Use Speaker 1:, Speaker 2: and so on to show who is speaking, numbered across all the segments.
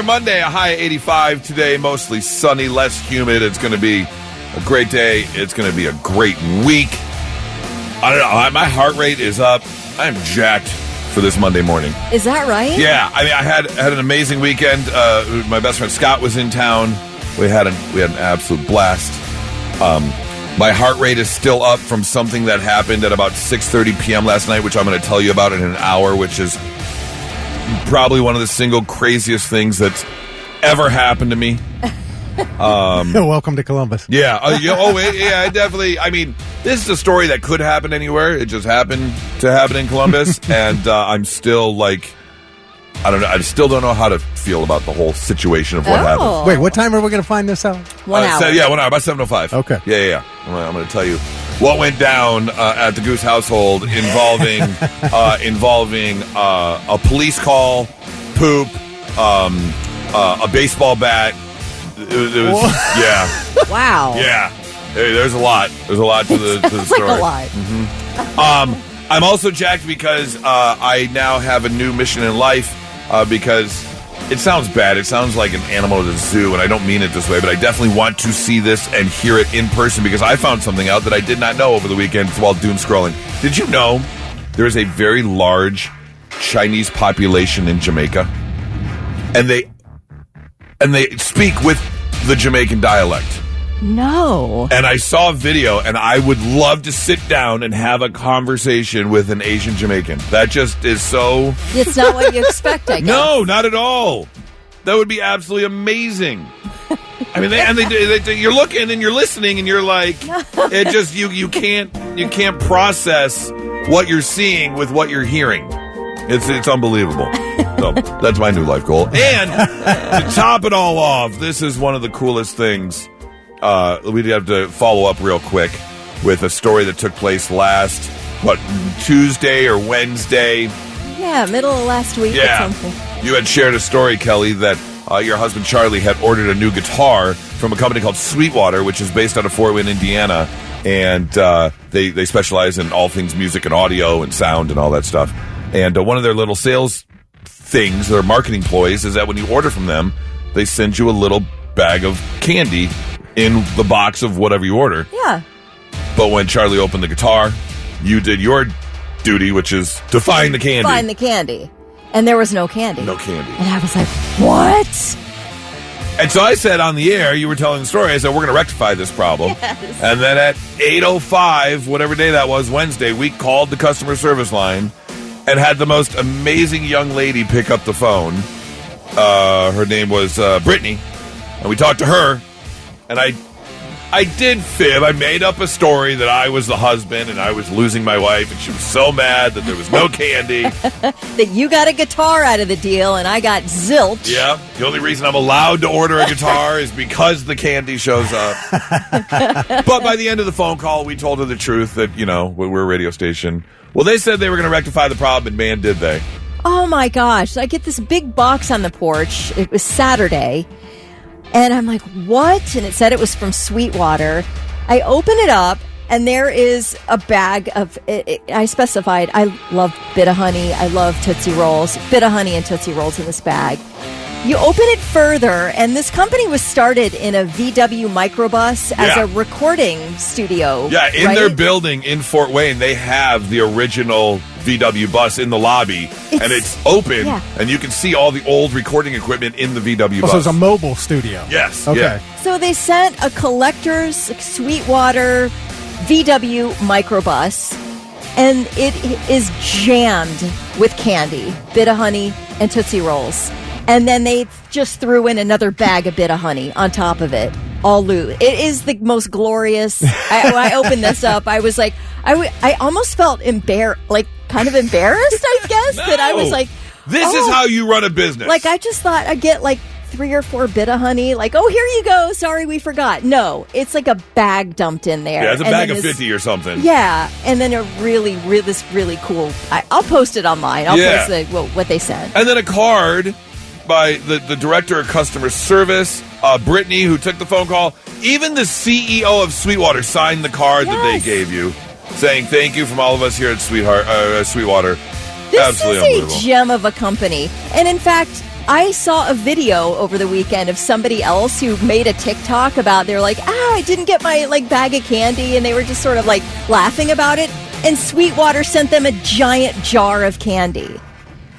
Speaker 1: your Monday, a high of 85 today, mostly sunny, less humid. It's going to be a great day. It's going to be a great week. I don't know. My heart rate is up. I'm jacked for this Monday morning.
Speaker 2: Is that right?
Speaker 1: Yeah. I mean, I had an amazing weekend. My best friend Scott was in town. We had an absolute blast. My heart rate is still up from something that happened at about 6:30 p.m. last night, which I'm going to tell you about in an hour, which is probably one of the single craziest things that's ever happened to me.
Speaker 3: Welcome to Columbus.
Speaker 1: Yeah. Definitely. I mean, this is a story that could happen anywhere. It just happened to happen in Columbus, and I'm still like, I don't know. I still don't know how to feel about the whole situation of what happened.
Speaker 3: Wait, what time are we going to find this out?
Speaker 2: 1 hour.
Speaker 1: 1 hour, about 7:05.
Speaker 3: Okay.
Speaker 1: Yeah. I'm going to tell you what went down at the Goose household involving a police call, poop, a baseball bat. It was yeah.
Speaker 2: Wow.
Speaker 1: Yeah. Hey, there's a lot. There's a lot to the story.
Speaker 2: Like a lot.
Speaker 1: Mm-hmm. I'm also jacked because I now have a new mission in life because it sounds bad. It sounds like an animal at a zoo, and I don't mean it this way, but I definitely want to see this and hear it in person because I found something out that I did not know over the weekend while doom scrolling. Did you know there is a very large Chinese population in Jamaica? And they speak with the Jamaican dialect.
Speaker 2: No.
Speaker 1: And I saw a video, and I would love to sit down and have a conversation with an Asian Jamaican. That just is so...
Speaker 2: It's not what you expect, I guess.
Speaker 1: No, not at all. That would be absolutely amazing. I mean, they you're looking and you're listening, and you're like, it just you can't process what you're seeing with what you're hearing. It's unbelievable. So that's my new life goal. And to top it all off, this is one of the coolest things. We'd have to follow up real quick with a story that took place last, Tuesday or Wednesday?
Speaker 2: Yeah, middle of last week or something.
Speaker 1: You had shared a story, Kelly, that your husband Charlie had ordered a new guitar from a company called Sweetwater, which is based out of Fort Wayne, Indiana. And they specialize in all things music and audio and sound and all that stuff. And one of their little sales things, their marketing ploys, is that when you order from them, they send you a little bag of candy in the box of whatever you order.
Speaker 2: Yeah.
Speaker 1: But when Charlie opened the guitar, you did your duty, which is to find the candy.
Speaker 2: Find the candy. And there was no candy.
Speaker 1: No candy.
Speaker 2: And I was like, what?
Speaker 1: And so I said on the air, you were telling the story, I said, we're going to rectify this problem.
Speaker 2: Yes.
Speaker 1: And then at 8:05, whatever day that was, Wednesday, we called the customer service line and had the most amazing young lady pick up the phone. Her name was Brittany. And we talked to her. And I did fib. I made up a story that I was the husband and I was losing my wife, and she was so mad that there was no candy.
Speaker 2: That you got a guitar out of the deal and I got zilch.
Speaker 1: Yeah. The only reason I'm allowed to order a guitar is because the candy shows up. But by the end of the phone call, we told her the truth that, we're a radio station. Well, they said they were going to rectify the problem, and man, did they.
Speaker 2: Oh, my gosh. I get this big box on the porch. It was Saturday. And I'm like, what? And it said it was from Sweetwater. I open it up, and there is a bag of, I specified, I love Bit-O-Honey. I love Tootsie Rolls. Bit-O-Honey and Tootsie Rolls in this bag. You open it further, and this company was started in a VW microbus as a recording studio.
Speaker 1: Yeah, in their building in Fort Wayne, they have the original VW bus in the lobby, and it's open, and you can see all the old recording equipment in the VW bus.
Speaker 3: So it's a mobile studio.
Speaker 1: Yes.
Speaker 3: Okay.
Speaker 1: Yeah.
Speaker 2: So they sent a collector's Sweetwater VW microbus, and it is jammed with candy, Bit-O-Honey and Tootsie Rolls. And then they just threw in another bag of Bit-O-Honey on top of it. All loot. It is the most glorious. When I opened this up, I was like, I almost felt kind of embarrassed, I guess, that I was like,
Speaker 1: this is how you run a business.
Speaker 2: Like, I just thought I'd get 3 or 4 Bit-O-Honey. Like, oh, here you go. Sorry, we forgot. No, it's like a bag dumped in there.
Speaker 1: Yeah, it's a bag of 50 or something.
Speaker 2: Yeah, and then this really cool. I'll post it online. I'll post what they sent.
Speaker 1: And then a card by the director of customer service, Brittany, who took the phone call. Even the CEO of Sweetwater signed the card that they gave you, saying thank you from all of us here at Sweetwater.
Speaker 2: This
Speaker 1: Absolutely
Speaker 2: is a gem of a company. And in fact, I saw a video over the weekend of somebody else who made a TikTok about, they're like, I didn't get my bag of candy, and they were just sort of laughing about it. And Sweetwater sent them a giant jar of candy.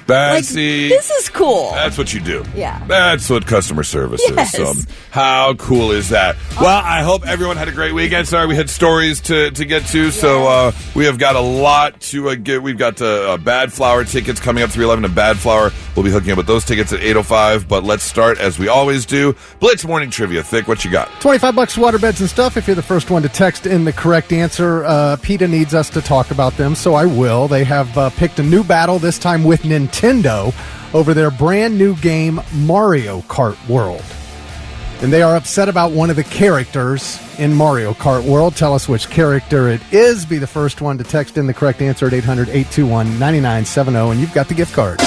Speaker 1: This
Speaker 2: is cool.
Speaker 1: That's what you do.
Speaker 2: Yeah.
Speaker 1: That's what customer service is. How cool is that? Well, I hope everyone had a great weekend. Sorry, we had stories to get to, so we have got a lot to get. We've got Bad Flower tickets coming up, 311 to Bad Flower. We'll be hooking up with those tickets at 8:05, but let's start, as we always do, Blitz Morning Trivia. Thick, what you got?
Speaker 3: $25 water beds and stuff. If you're the first one to text in the correct answer, PETA needs us to talk about them, so I will. They have picked a new battle, this time with Nintendo, over their brand new game, Mario Kart World. And they are upset about one of the characters in Mario Kart World. Tell us which character it is. Be the first one to text in the correct answer at 800-821-9970, and you've got the gift card.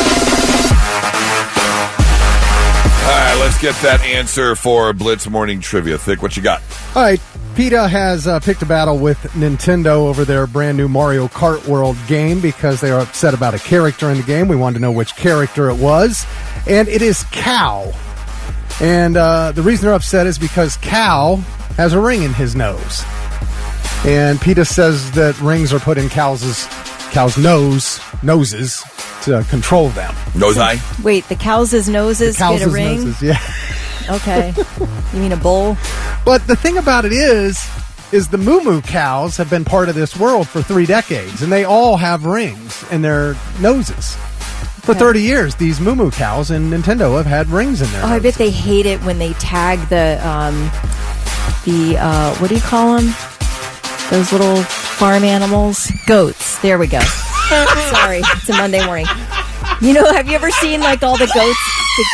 Speaker 1: All right, let's get that answer for Blitz Morning Trivia. Thick, what you got?
Speaker 3: All right, PETA has picked a battle with Nintendo over their brand new Mario Kart World game because they are upset about a character in the game. We wanted to know which character it was, and it is Cow. And the reason they're upset is because Cow has a ring in his nose. And PETA says that rings are put in cows' noses to control them.
Speaker 1: Nose eye?
Speaker 2: Wait, the cows' noses get a ring?
Speaker 3: Noses, yeah.
Speaker 2: Okay. You mean a bowl?
Speaker 3: But the thing about it is the moo-moo cows have been part of this world for 3 decades, and they all have rings in their noses. For 30 years, these moo-moo cows in Nintendo have had rings in their noses.
Speaker 2: I bet they hate it when they tag the what do you call them? Those little farm animals? Goats. There we go. Sorry, it's a Monday morning. Have you ever seen all the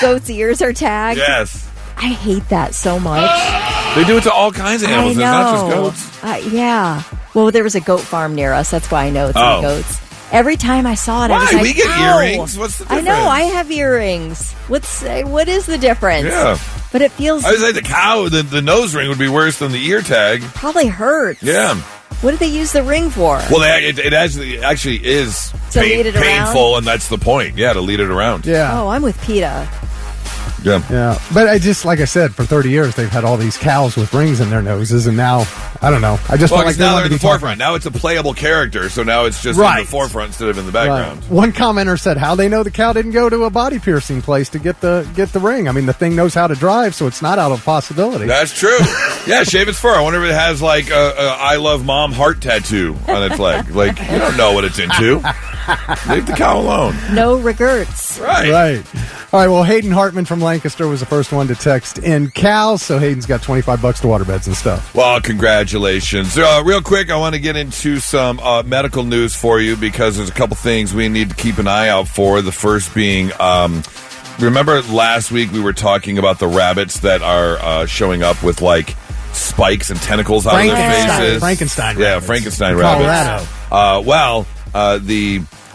Speaker 2: goats' ears are tagged?
Speaker 1: Yes.
Speaker 2: I hate that so much.
Speaker 1: They do it to all kinds of animals. It's not just goats.
Speaker 2: Yeah. Well, there was a goat farm near us. That's why I know it's the goats. Every time I saw it, I was like,
Speaker 1: we get earrings. What's the difference?
Speaker 2: I know. I have earrings. What is the difference?
Speaker 1: Yeah.
Speaker 2: But it feels...
Speaker 1: I was like, the cow, the nose ring would be worse than the ear tag.
Speaker 2: Probably hurts.
Speaker 1: Yeah.
Speaker 2: What did they use the ring for?
Speaker 1: Well, it actually is painful, and that's the point. Yeah, to lead it around.
Speaker 3: Yeah.
Speaker 2: Oh, I'm with PETA.
Speaker 3: Yeah. But like I said, for 30 years, they've had all these cows with rings in their noses, and now, I don't know. I just felt like
Speaker 1: now they're in the forefront. Now it's a playable character, so now it's just in the forefront instead of in the background.
Speaker 3: Right. One commenter said, how they know the cow didn't go to a body piercing place to get the ring. I mean, the thing knows how to drive, so it's not out of possibility.
Speaker 1: That's true. Yeah, shave its fur. I wonder if it has, a I love mom heart tattoo on its leg. You don't know what it's into. Leave the cow alone.
Speaker 2: No regrets.
Speaker 1: Right.
Speaker 3: All right, well, Hayden Hartman from Lancaster was the first one to text in Cal, so Hayden's got $25 to waterbeds and stuff.
Speaker 1: Well, congratulations. Real quick, I want to get into some medical news for you because there's a couple things we need to keep an eye out for. The first being, remember last week we were talking about the rabbits that are showing up with, spikes and tentacles out of their faces?
Speaker 3: Frankenstein rabbits.
Speaker 1: Yeah, Frankenstein rabbits.
Speaker 3: Colorado.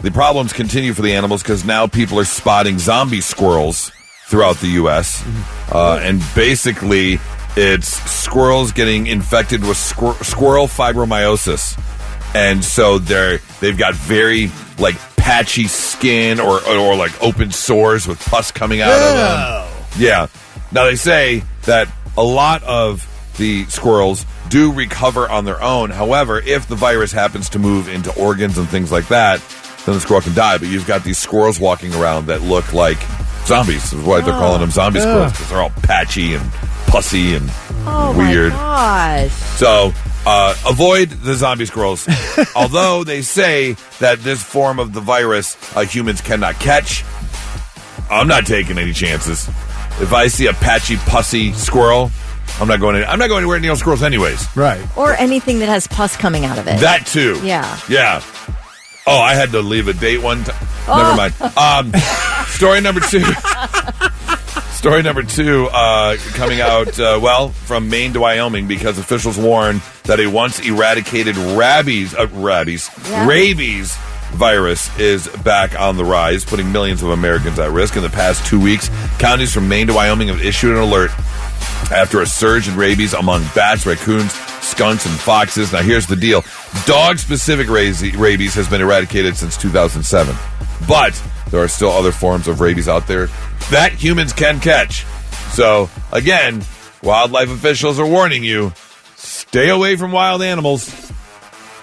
Speaker 1: The problems continue for the animals because now people are spotting zombie squirrels throughout the U.S. And basically, it's squirrels getting infected with squirrel fibromyiosis. And so they've got very, patchy skin or open sores with pus coming out of them. Yeah. Now, they say that a lot of the squirrels do recover on their own. However, if the virus happens to move into organs and things like that, then the squirrel can die. But you've got these squirrels walking around that look like zombies. That's why they're calling them zombie squirrels, because they're all patchy and pussy and weird.
Speaker 2: My gosh.
Speaker 1: So avoid the zombie squirrels. Although they say that this form of the virus humans cannot catch, I'm not taking any chances. If I see a patchy, pussy squirrel, I'm not going anywhere near squirrels anyways.
Speaker 3: Right.
Speaker 2: Or anything that has pus coming out of it.
Speaker 1: That too.
Speaker 2: Yeah.
Speaker 1: Yeah. Oh, I had to leave a date one time. Never mind. Story number two. Story number two coming out, from Maine to Wyoming because officials warn that a once eradicated rabies virus is back on the rise, putting millions of Americans at risk. In the past 2 weeks, counties from Maine to Wyoming have issued an alert after a surge in rabies among bats, raccoons, skunks and foxes. Now, here's the deal. Dog-specific rabies has been eradicated since 2007. But there are still other forms of rabies out there that humans can catch. So, again, wildlife officials are warning you, stay away from wild animals.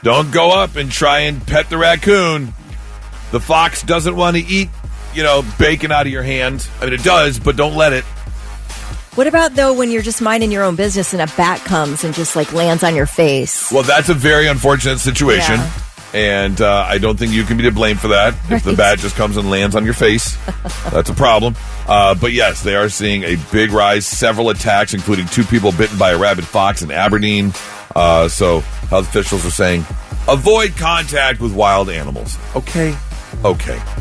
Speaker 1: Don't go up and try and pet the raccoon. The fox doesn't want to eat, bacon out of your hand. I mean, it does, but don't let it.
Speaker 2: What about, though, when you're just minding your own business and a bat comes and just, lands on your face?
Speaker 1: Well, that's a very unfortunate situation.
Speaker 2: Yeah.
Speaker 1: And I don't think you can be to blame for that. If the bat just comes and lands on your face, that's a problem. But yes, they are seeing a big rise. Several attacks, including 2 people bitten by a rabid fox in Aberdeen. So health officials are saying, avoid contact with wild animals. Okay.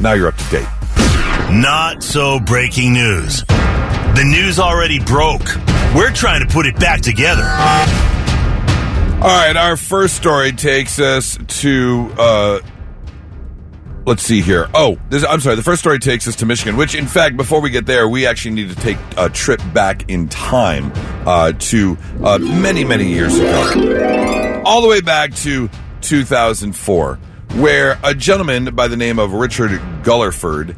Speaker 1: Now you're up to date.
Speaker 4: Not so breaking news. The news already broke. We're trying to put it back together.
Speaker 1: All right, our first story takes us to, let's see here. The first story takes us to Michigan, which, in fact, before we get there, we actually need to take a trip back in time to many, many years ago. All the way back to 2004, where a gentleman by the name of Richard Gullerford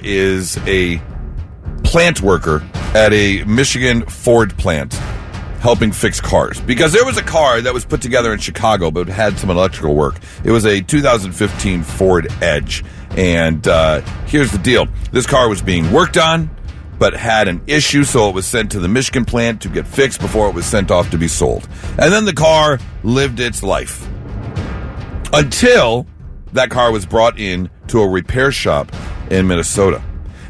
Speaker 1: is a plant worker at a Michigan Ford plant helping fix cars. Because there was a car that was put together in Chicago, but it had some electrical work. It was a 2015 Ford Edge. And here's the deal. This car was being worked on, but had an issue, so it was sent to the Michigan plant to get fixed before it was sent off to be sold. And then the car lived its life. Until that car was brought in to a repair shop in Minnesota.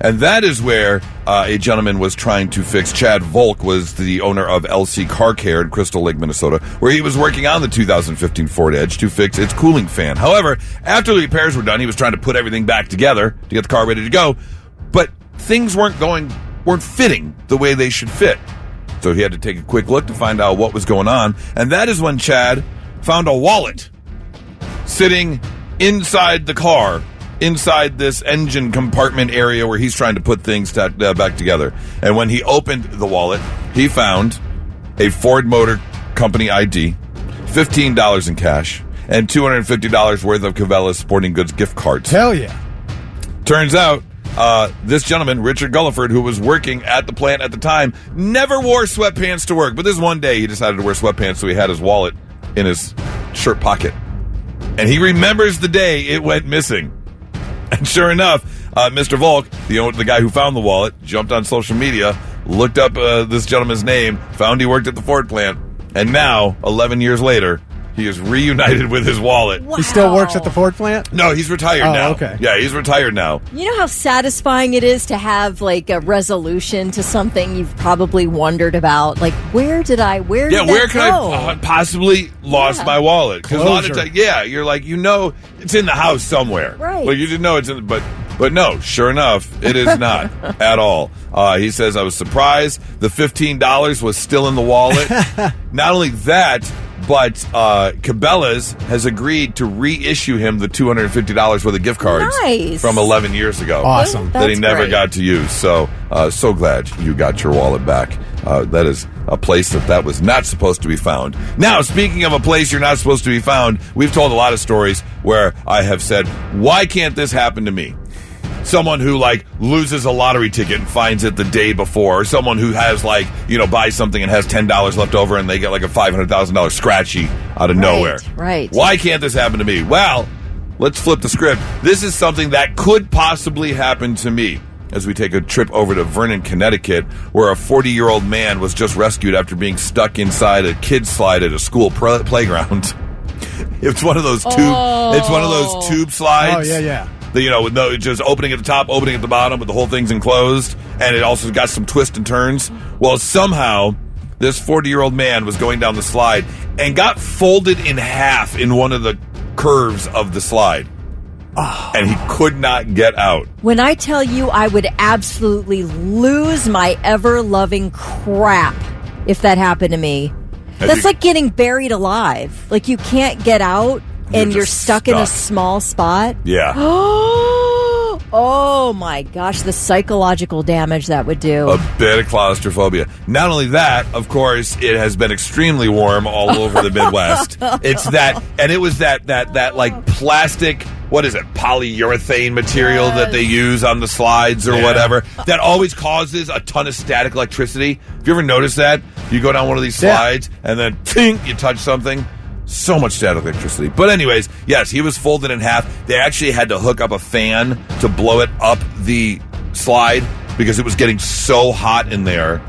Speaker 1: And that is where a gentleman was trying to fix. Chad Volk was the owner of LC Car Care in Crystal Lake, Minnesota, where he was working on the 2015 Ford Edge to fix its cooling fan. However, after the repairs were done, he was trying to put everything back together to get the car ready to go. But things weren't fitting the way they should fit. So he had to take a quick look to find out what was going on. And that is when Chad found a wallet sitting inside the car, inside this engine compartment area where he's trying to put things back together. And when he opened the wallet, he found a Ford Motor Company ID, $15 in cash, and $250 worth of Cabela's Sporting Goods gift cards.
Speaker 3: Hell yeah.
Speaker 1: Turns out, this gentleman, Richard Gullerford, who was working at the plant at the time, never wore sweatpants to work. But this one day, he decided to wear sweatpants, so he had his wallet in his shirt pocket. And he remembers the day it went missing. And sure enough, Mr. Volk, the guy who found the wallet, jumped on social media, looked up this gentleman's name, found he worked at the Ford plant, and now, 11 years later, he is reunited with his wallet.
Speaker 2: Wow.
Speaker 3: He still works at the Ford plant?
Speaker 1: No, he's retired now.
Speaker 3: Okay.
Speaker 1: Yeah, he's retired now.
Speaker 2: You know how satisfying it is to have a resolution to something you've probably wondered about? Where did that
Speaker 1: where could
Speaker 2: go?
Speaker 1: I possibly lost my wallet? Because a lot of times, you're like, it's in the house somewhere.
Speaker 2: Right.
Speaker 1: Well, you didn't know it's in, but no, sure enough, it is not at all. He says, I was surprised the $15 was still in the wallet. Not only that, but Cabela's has agreed to reissue him the $250 worth of gift cards from 11 years ago.
Speaker 3: Awesome.
Speaker 1: That he never
Speaker 2: great.
Speaker 1: got to use. So glad you got your wallet back. That is a place that was not supposed to be found. Now, speaking of a place you're not supposed to be found, we've told a lot of stories where I have said, why can't this happen to me? Someone who loses a lottery ticket and finds it the day before, or someone who has buys something and has $10 left over and they get a $500,000 scratchy out of nowhere.
Speaker 2: Right.
Speaker 1: Why can't this happen to me? Well, let's flip the script. This is something that could possibly happen to me. As we take a trip over to Vernon, Connecticut, where a 40-year-old man was just rescued after being stuck inside a kid's slide at a school playground. It's one of those tube. It's one of those tube slides.
Speaker 3: Oh yeah.
Speaker 1: With just opening at the top, opening at the bottom, but the whole thing's enclosed, and it also got some twists and turns. Well, somehow, this 40-year-old man was going down the slide and got folded in half in one of the curves of the slide. Oh. And he could not get out.
Speaker 2: When I tell you I would absolutely lose my ever-loving crap if that happened to me. That's like getting buried alive. You can't get out and you're stuck in a small spot.
Speaker 1: Yeah.
Speaker 2: Oh my gosh, the psychological damage that would do.
Speaker 1: A bit of claustrophobia. Not only that, of course, it has been extremely warm all over the Midwest. It's that, and it was that like plastic, what is it, polyurethane material that they use on the slides or whatever, that always causes a ton of static electricity. Have you ever noticed that? You go down one of these slides and then ting, you touch something. So much static electricity. But anyways, yes, he was folded in half. They actually had to hook up a fan to blow it up the slide because it was getting so hot in there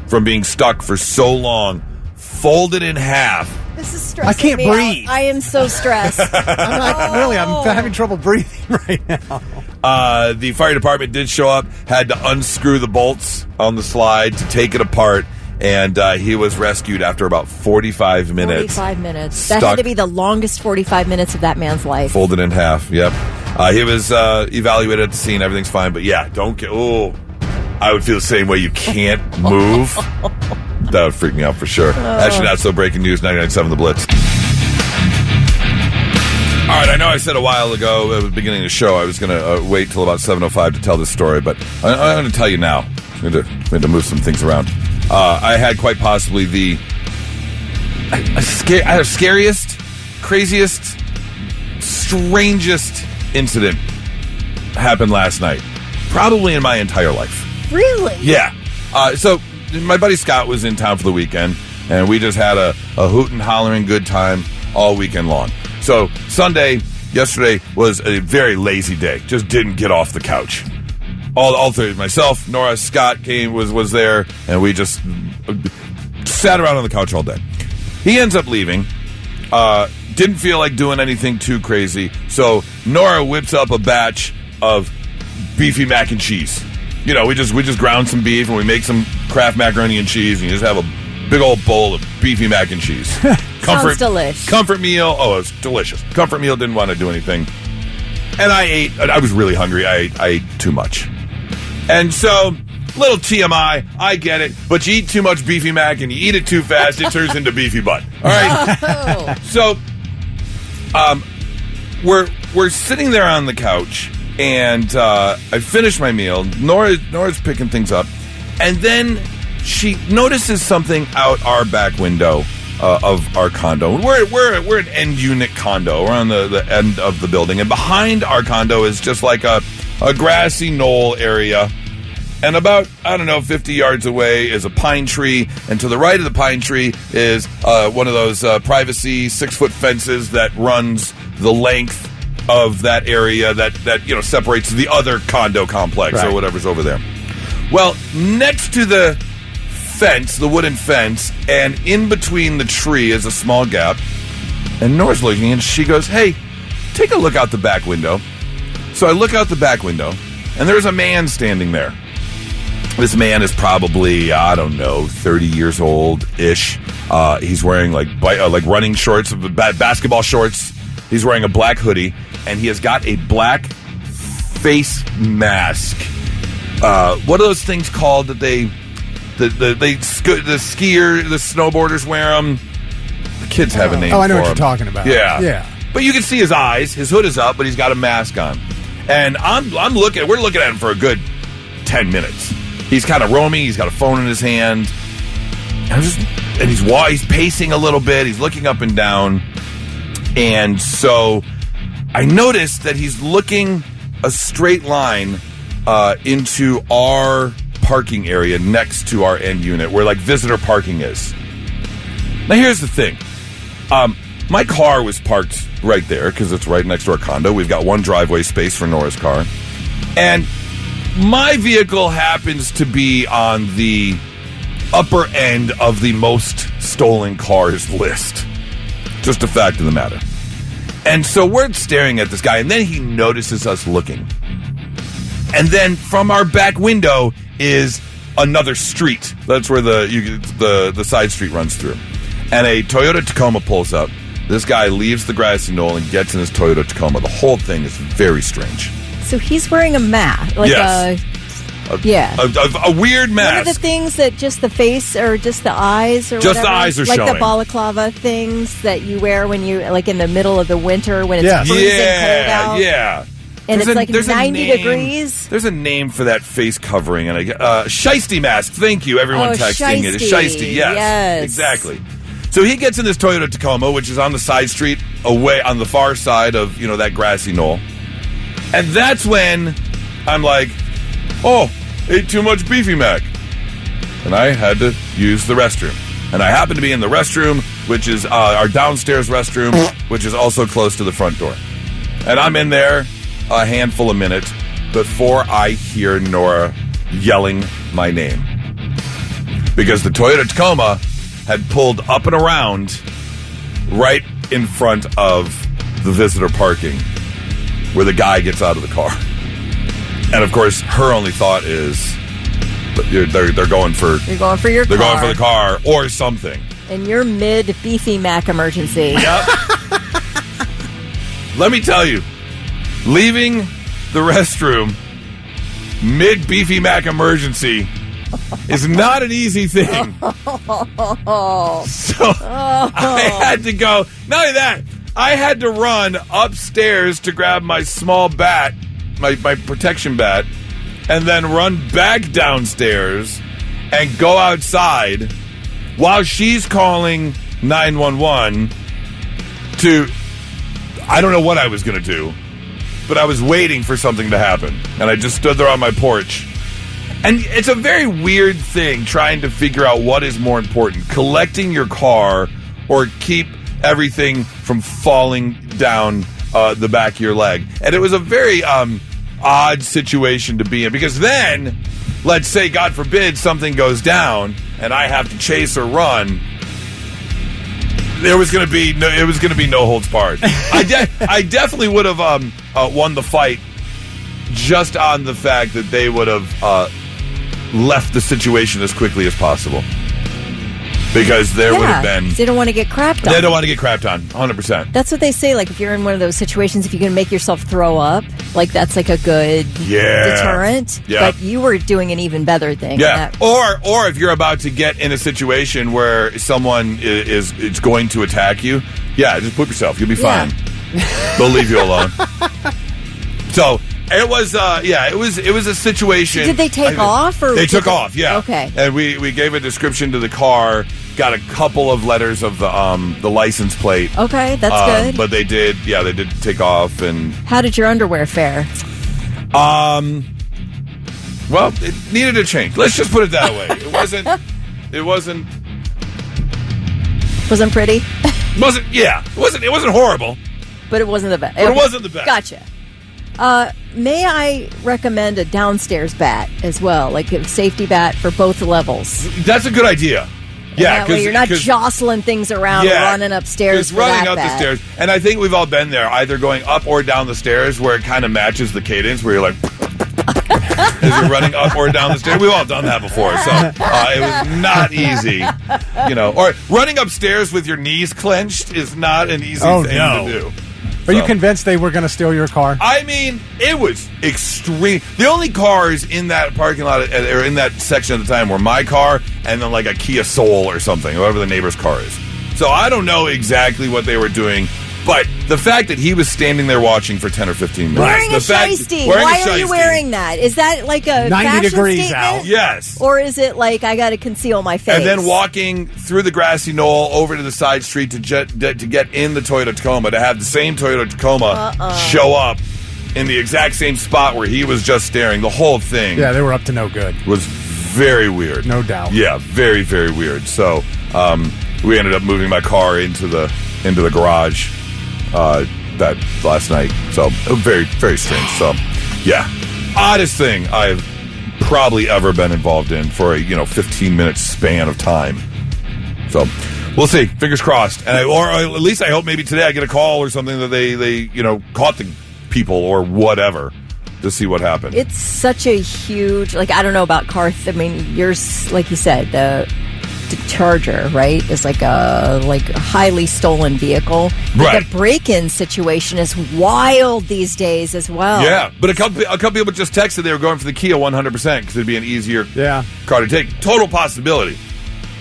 Speaker 1: from being stuck for so long. Folded in half.
Speaker 2: This is stressing
Speaker 3: I can't
Speaker 2: me
Speaker 3: breathe.
Speaker 2: out. I am so stressed.
Speaker 3: I'm having trouble breathing right now.
Speaker 1: The fire department did show up, had to unscrew the bolts on the slide to take it apart. And he was rescued after about 45 minutes.
Speaker 2: 45 minutes. That had to be the longest 45 minutes of that man's life.
Speaker 1: Folded in half, yep. He was evaluated at the scene. Everything's fine. But yeah, don't get... Oh, I would feel the same way. You can't move. That would freak me out for sure. Actually, not so breaking news, 99.7 The Blitz. All right, I know I said a while ago at the beginning of the show I was going to wait till about 7:05 to tell this story, but I'm going to tell you now. I'm going to move some things around. I had quite possibly the scariest, craziest, strangest incident happen last night. Probably in my entire life.
Speaker 2: Really?
Speaker 1: Yeah. So my buddy Scott was in town for the weekend, and we just had a hoot and hollering good time all weekend long. So Sunday, yesterday, was a very lazy day. Just didn't get off the couch. All three, myself, Nora, Scott was there, and we just sat around on the couch all day. He ends up leaving. Didn't feel like doing anything too crazy, so Nora whips up a batch of beefy mac and cheese. You know, we just ground some beef and we make some Kraft macaroni and cheese, and you just have a big old bowl of beefy mac and cheese.
Speaker 2: Sounds delicious.
Speaker 1: Comfort meal. Oh, it's delicious. Comfort meal. Didn't want to do anything, and I ate. I was really hungry. I ate too much. And so, little TMI, I get it, but you eat too much beefy mac and you eat it too fast, it turns into beefy butt. All right?
Speaker 2: Oh.
Speaker 1: So, we're sitting there on the couch, and I finished my meal. Nora's picking things up, and then she notices something out our back window of our condo. We're an end unit condo. We're on the end of the building, and behind our condo is just like a grassy knoll area, and about 50 yards away is a pine tree, and to the right of the pine tree is one of those privacy 6-foot fences that runs the length of that area that separates the other condo complex or whatever's over there. Well, next to the fence, the wooden fence, and in between the tree is a small gap, and Nora's looking, and she goes, "Hey, take a look out the back window." So I look out the back window, and there's a man standing there. This man is probably, 30 years old-ish. He's wearing like running shorts, basketball shorts. He's wearing a black hoodie, and he has got a black face mask. What are those things called that the snowboarders wear them? The kids have a name for them.
Speaker 3: Oh, I know what you're talking about.
Speaker 1: Yeah. But you can see his eyes. His hood is up, but he's got a mask on. And we're looking at him for a good 10 minutes. He's kind of roaming. He's got a phone in his hand. And he's pacing a little bit. He's looking up and down. And so I noticed that he's looking a straight line into our parking area next to our end unit where like visitor parking is. Now here's the thing. My car was parked right there because it's right next to our condo. We've got one driveway space for Nora's car. And my vehicle happens to be on the upper end of the most stolen cars list. Just a fact of the matter. And so we're staring at this guy, and then he notices us looking. And then from our back window is another street. That's where the side street runs through. And a Toyota Tacoma pulls up. This guy leaves the grassy knoll and gets in his Toyota Tacoma. The whole thing is very strange.
Speaker 2: So he's wearing a mask.
Speaker 1: Yes. A weird mask.
Speaker 2: One of the things that just the face or just the eyes or
Speaker 1: just
Speaker 2: whatever,
Speaker 1: the eyes are
Speaker 2: like
Speaker 1: showing.
Speaker 2: the balaclava things that you wear when you, like in the middle of the winter when it's freezing cold out.
Speaker 1: Yeah.
Speaker 2: And
Speaker 1: There's
Speaker 2: it's like
Speaker 1: there's
Speaker 2: 90 degrees.
Speaker 1: There's a name for that face covering, and shiesty mask. Thank you, everyone texting it. It's shiesty. Yes, exactly. So he gets in this Toyota Tacoma, which is on the side street, away on the far side of that grassy knoll, and that's when I'm like, "Oh, ate too much Beefy Mac," and I had to use the restroom. And I happened to be in the restroom, which is our downstairs restroom, which is also close to the front door. And I'm in there a handful of minutes before I hear Nora yelling my name. Because the Toyota Tacoma had pulled up and around right in front of the visitor parking where the guy gets out of the car. And, of course, her only thought is... They're going for... You're going for your car. They're going for the car or something.
Speaker 2: And you're mid-Beefy Mac emergency.
Speaker 1: Yep. Let me tell you, leaving the restroom mid-Beefy Mac emergency is not an easy thing. So I had to go... Not only that, I had to run upstairs to grab my small bat, my protection bat, and then run back downstairs and go outside while she's calling 911 to... I don't know what I was going to do, but I was waiting for something to happen. And I just stood there on my porch. And it's a very weird thing trying to figure out what is more important, collecting your car or keep everything from falling down the back of your leg. And it was a very... odd situation to be in, because then, let's say, God forbid, something goes down and I have to chase or run. It was going to be no holds barred. I definitely would have won the fight just on the fact that they would have left the situation as quickly as possible. Because there would have been...
Speaker 2: They don't want to get crapped on.
Speaker 1: They don't want to get crapped on, 100%.
Speaker 2: That's what they say, like, if you're in one of those situations, if you can make yourself throw up, like, that's, like, a good deterrent.
Speaker 1: Yeah.
Speaker 2: But you were doing an even better thing.
Speaker 1: Yeah. Or if you're about to get in a situation where someone is going to attack you, just poop yourself. You'll be fine. They'll leave you alone. So... It was, it was a situation.
Speaker 2: Did they take off? Or
Speaker 1: they took off, yeah.
Speaker 2: Okay.
Speaker 1: And we gave a description to the car, got a couple of letters of the license plate.
Speaker 2: Okay, that's good.
Speaker 1: But they did take off. And
Speaker 2: how did your underwear fare?
Speaker 1: Well, it needed a change. Let's just put it that way. It wasn't
Speaker 2: pretty.
Speaker 1: It wasn't horrible.
Speaker 2: But it wasn't the best.
Speaker 1: But it wasn't the best.
Speaker 2: Gotcha. May I recommend a downstairs bat as well, like a safety bat for both levels?
Speaker 1: That's a good idea. Yeah,
Speaker 2: because you're not jostling things around, running upstairs.
Speaker 1: Running up the stairs, and I think we've all been there, either going up or down the stairs, where it kind of matches the cadence, where you're like, as you're running up or down the stairs. We've all done that before, so it was not easy, Or running upstairs with your knees clenched is not an easy thing to do.
Speaker 3: Are you convinced they were going to steal your car?
Speaker 1: I mean, it was extreme. The only cars in that parking lot, or in that section at the time, were my car and then like a Kia Soul or something, whatever the neighbor's car is. So I don't know exactly what they were doing, but the fact that he was standing there watching for 10 or 15 minutes.
Speaker 2: Wearing a shiesty. Why are you wearing that? Is that like a
Speaker 3: 90 degrees
Speaker 2: statement?
Speaker 3: out?
Speaker 1: Yes.
Speaker 2: Or is it like, I got to conceal my face?
Speaker 1: And then walking through the grassy knoll over to the side street to get in the Toyota Tacoma, to have the same Toyota Tacoma show up in the exact same spot where he was just staring. The whole thing.
Speaker 3: Yeah, they were up to no good.
Speaker 1: Was very weird.
Speaker 3: No doubt.
Speaker 1: Yeah, very, very weird. So we ended up moving my car into the garage that last night. So very, very strange. So yeah, oddest thing I've probably ever been involved in for a 15-minute span of time. So we'll see. Fingers crossed. And or at least I hope maybe today I get a call or something that they caught the people or whatever to see what happened.
Speaker 2: It's such a huge, I don't know about car. I mean, yours, like you said, the Charger, right, is like a highly stolen vehicle.
Speaker 1: Right.
Speaker 2: The break-in situation is wild these days as well.
Speaker 1: Yeah, but a couple people just texted they were going for the Kia 100% because it'd be an easier car to take. Total possibility.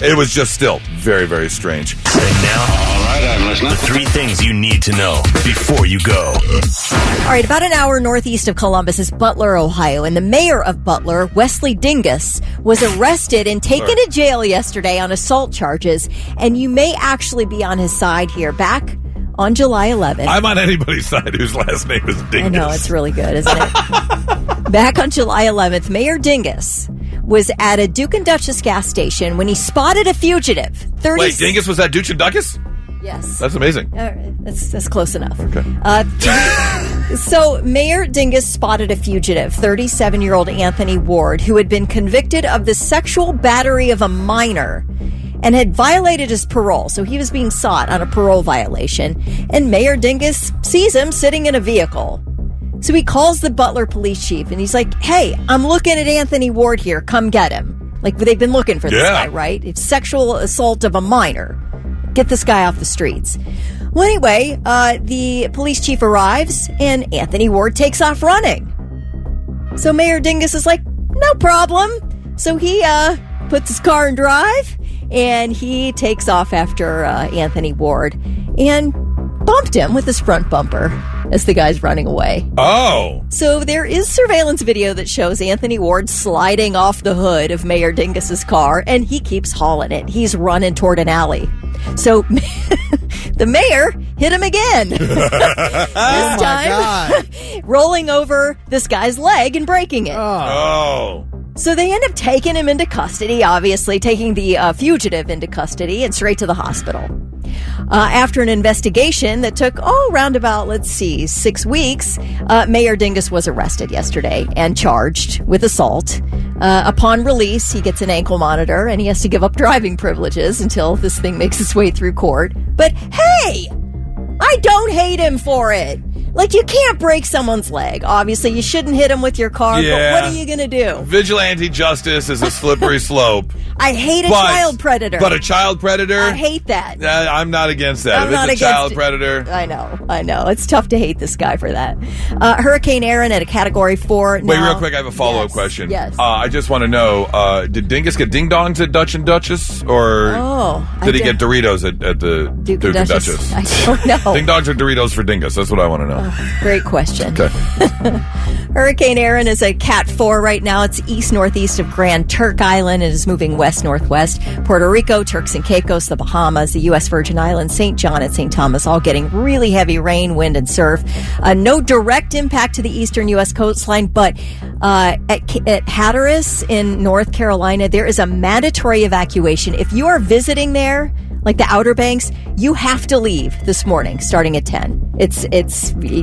Speaker 1: It was just still very, very strange.
Speaker 4: And now,
Speaker 5: all right, I'm
Speaker 4: last night. The 3 things you need to know before you go.
Speaker 2: All right, about an hour northeast of Columbus is Butler, Ohio, and the mayor of Butler, Wesley Dingus, was arrested and taken to jail yesterday on assault charges, and you may actually be on his side here. Back on July 11th.
Speaker 1: I'm on anybody's side whose last name is Dingus.
Speaker 2: I know, it's really good, isn't it? Back on July 11th, Mayor Dingus was at a Duke and Duchess gas station when he spotted a fugitive.
Speaker 1: Wait, Dingus was at Duke and Duchess?
Speaker 2: Yes.
Speaker 1: That's amazing.
Speaker 2: All right, that's close enough.
Speaker 1: Okay.
Speaker 2: So Mayor Dingus spotted a fugitive, 37-year-old Anthony Ward, who had been convicted of the sexual battery of a minor and had violated his parole. So he was being sought on a parole violation. And Mayor Dingus sees him sitting in a vehicle. So he calls the Butler police chief and he's like, hey, I'm looking at Anthony Ward here. Come get him. Like, they've been looking for this guy, right? It's sexual assault of a minor. Get this guy off the streets. Well, anyway, the police chief arrives and Anthony Ward takes off running. So Mayor Dingus is like, no problem. So he puts his car in drive and he takes off after Anthony Ward and bumped him with his front bumper as the guy's running away.
Speaker 1: Oh.
Speaker 2: So there is surveillance video that shows Anthony Ward sliding off the hood of Mayor Dingus's car, and he keeps hauling it. He's running toward an alley. So the mayor hit him again. This time, rolling over this guy's leg and breaking it.
Speaker 1: Oh.
Speaker 2: So they end up taking him into custody, obviously, taking the fugitive into custody and straight to the hospital. After an investigation that took, around about, 6 weeks, Mayor Dingus was arrested yesterday and charged with assault. Upon release, he gets an ankle monitor and he has to give up driving privileges until this thing makes its way through court. But hey, I don't hate him for it. Like, you can't break someone's leg. Obviously, you shouldn't hit him with your car, but what are you going to do?
Speaker 1: Vigilante justice is a slippery slope.
Speaker 2: I hate a child predator.
Speaker 1: But a child predator?
Speaker 2: I hate that.
Speaker 1: I'm not against that.
Speaker 2: I'm not
Speaker 1: it's a
Speaker 2: against
Speaker 1: child predator.
Speaker 2: I know. It's tough to hate this guy for that. Hurricane Aaron at a Category 4.
Speaker 1: Wait, real quick, I have a follow-up question.
Speaker 2: Yes.
Speaker 1: I just want to know, did Dingus get ding-dongs at Dutch and Duchess? Or did he get Doritos at the Duke and Duchess?
Speaker 2: I don't know.
Speaker 1: Ding-dongs or Doritos for Dingus? That's what I want to know.
Speaker 2: Great question.
Speaker 1: Okay.
Speaker 2: Hurricane Aaron is a Cat 4 right now. It's east-northeast of Grand Turk Island. It is moving west-northwest. Puerto Rico, Turks and Caicos, the Bahamas, the U.S. Virgin Islands, St. John and St. Thomas, all getting really heavy rain, wind, and surf. No direct impact to the eastern U.S. coastline, but at Hatteras in North Carolina, there is a mandatory evacuation. If you are visiting there, like the Outer Banks, you have to leave this morning, starting at 10. You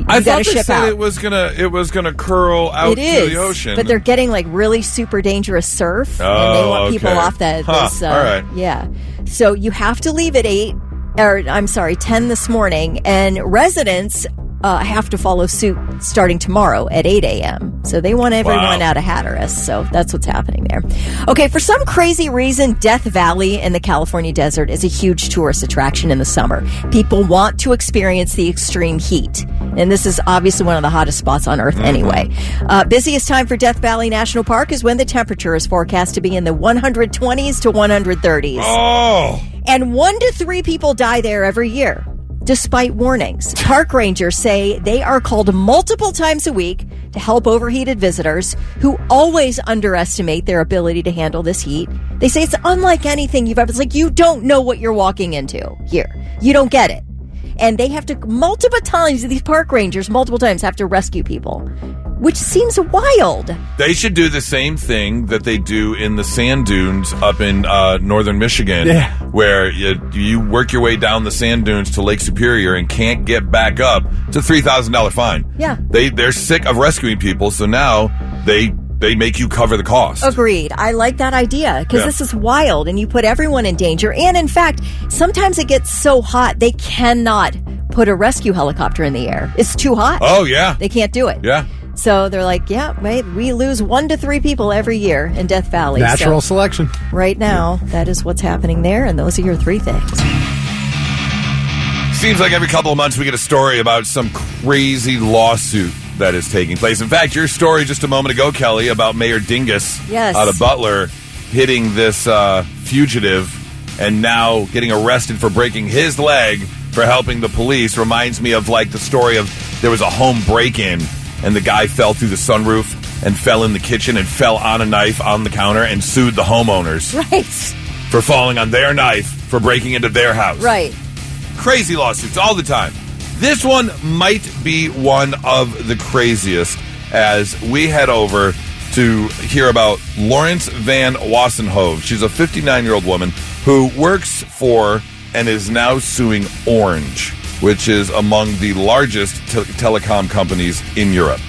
Speaker 1: I thought
Speaker 2: gotta
Speaker 1: they
Speaker 2: ship
Speaker 1: said
Speaker 2: out.
Speaker 1: it was gonna curl out to the ocean.
Speaker 2: But they're getting like really super dangerous surf, and they want people off that.
Speaker 1: All right.
Speaker 2: Yeah. So you have to leave at 10 this morning, and residents have to follow suit starting tomorrow at 8 a.m. So they want everyone out of Hatteras. So that's what's happening there. Okay, for some crazy reason, Death Valley in the California desert is a huge tourist attraction in the summer. People want to experience the extreme heat. And this is obviously one of the hottest spots on Earth anyway. Busiest time for Death Valley National Park is when the temperature is forecast to be in the 120s to 130s.
Speaker 1: Oh!
Speaker 2: And 1 to 3 people die there every year, despite warnings. Park rangers say they are called multiple times a week to help overheated visitors who always underestimate their ability to handle this heat. They say it's unlike anything you've ever... It's like you don't know what you're walking into here. You don't get it. And they have to these park rangers multiple times have to rescue people, which seems wild.
Speaker 1: They should do the same thing that they do in the sand dunes up in northern Michigan, where you work your way down the sand dunes to Lake Superior and can't get back up. It's a $3,000 fine.
Speaker 2: Yeah.
Speaker 1: They're sick of rescuing people, so now they make you cover the cost.
Speaker 2: Agreed. I like that idea because this is wild and you put everyone in danger. And in fact, sometimes it gets so hot they cannot put a rescue helicopter in the air. It's too hot.
Speaker 1: Oh, yeah.
Speaker 2: They can't do it.
Speaker 1: Yeah.
Speaker 2: So they're like, we lose 1 to 3 people every year in Death Valley.
Speaker 3: Natural selection.
Speaker 2: Right now, that is what's happening there, and those are your 3 things.
Speaker 1: Seems like every couple of months we get a story about some crazy lawsuit that is taking place. In fact, your story just a moment ago, Kelly, about Mayor Dingus out of Butler hitting this fugitive and now getting arrested for breaking his leg for helping the police reminds me of like the story of there was a home break-in and the guy fell through the sunroof and fell in the kitchen and fell on a knife on the counter and sued the homeowners
Speaker 2: Right.
Speaker 1: for falling on their knife for breaking into their house.
Speaker 2: Right.
Speaker 1: Crazy lawsuits all the time. This one might be one of the craziest as we head over to hear about Lawrence Van Wassenhove. She's a 59-year-old woman who works for and is now suing Orange, which is among the largest telecom companies in Europe.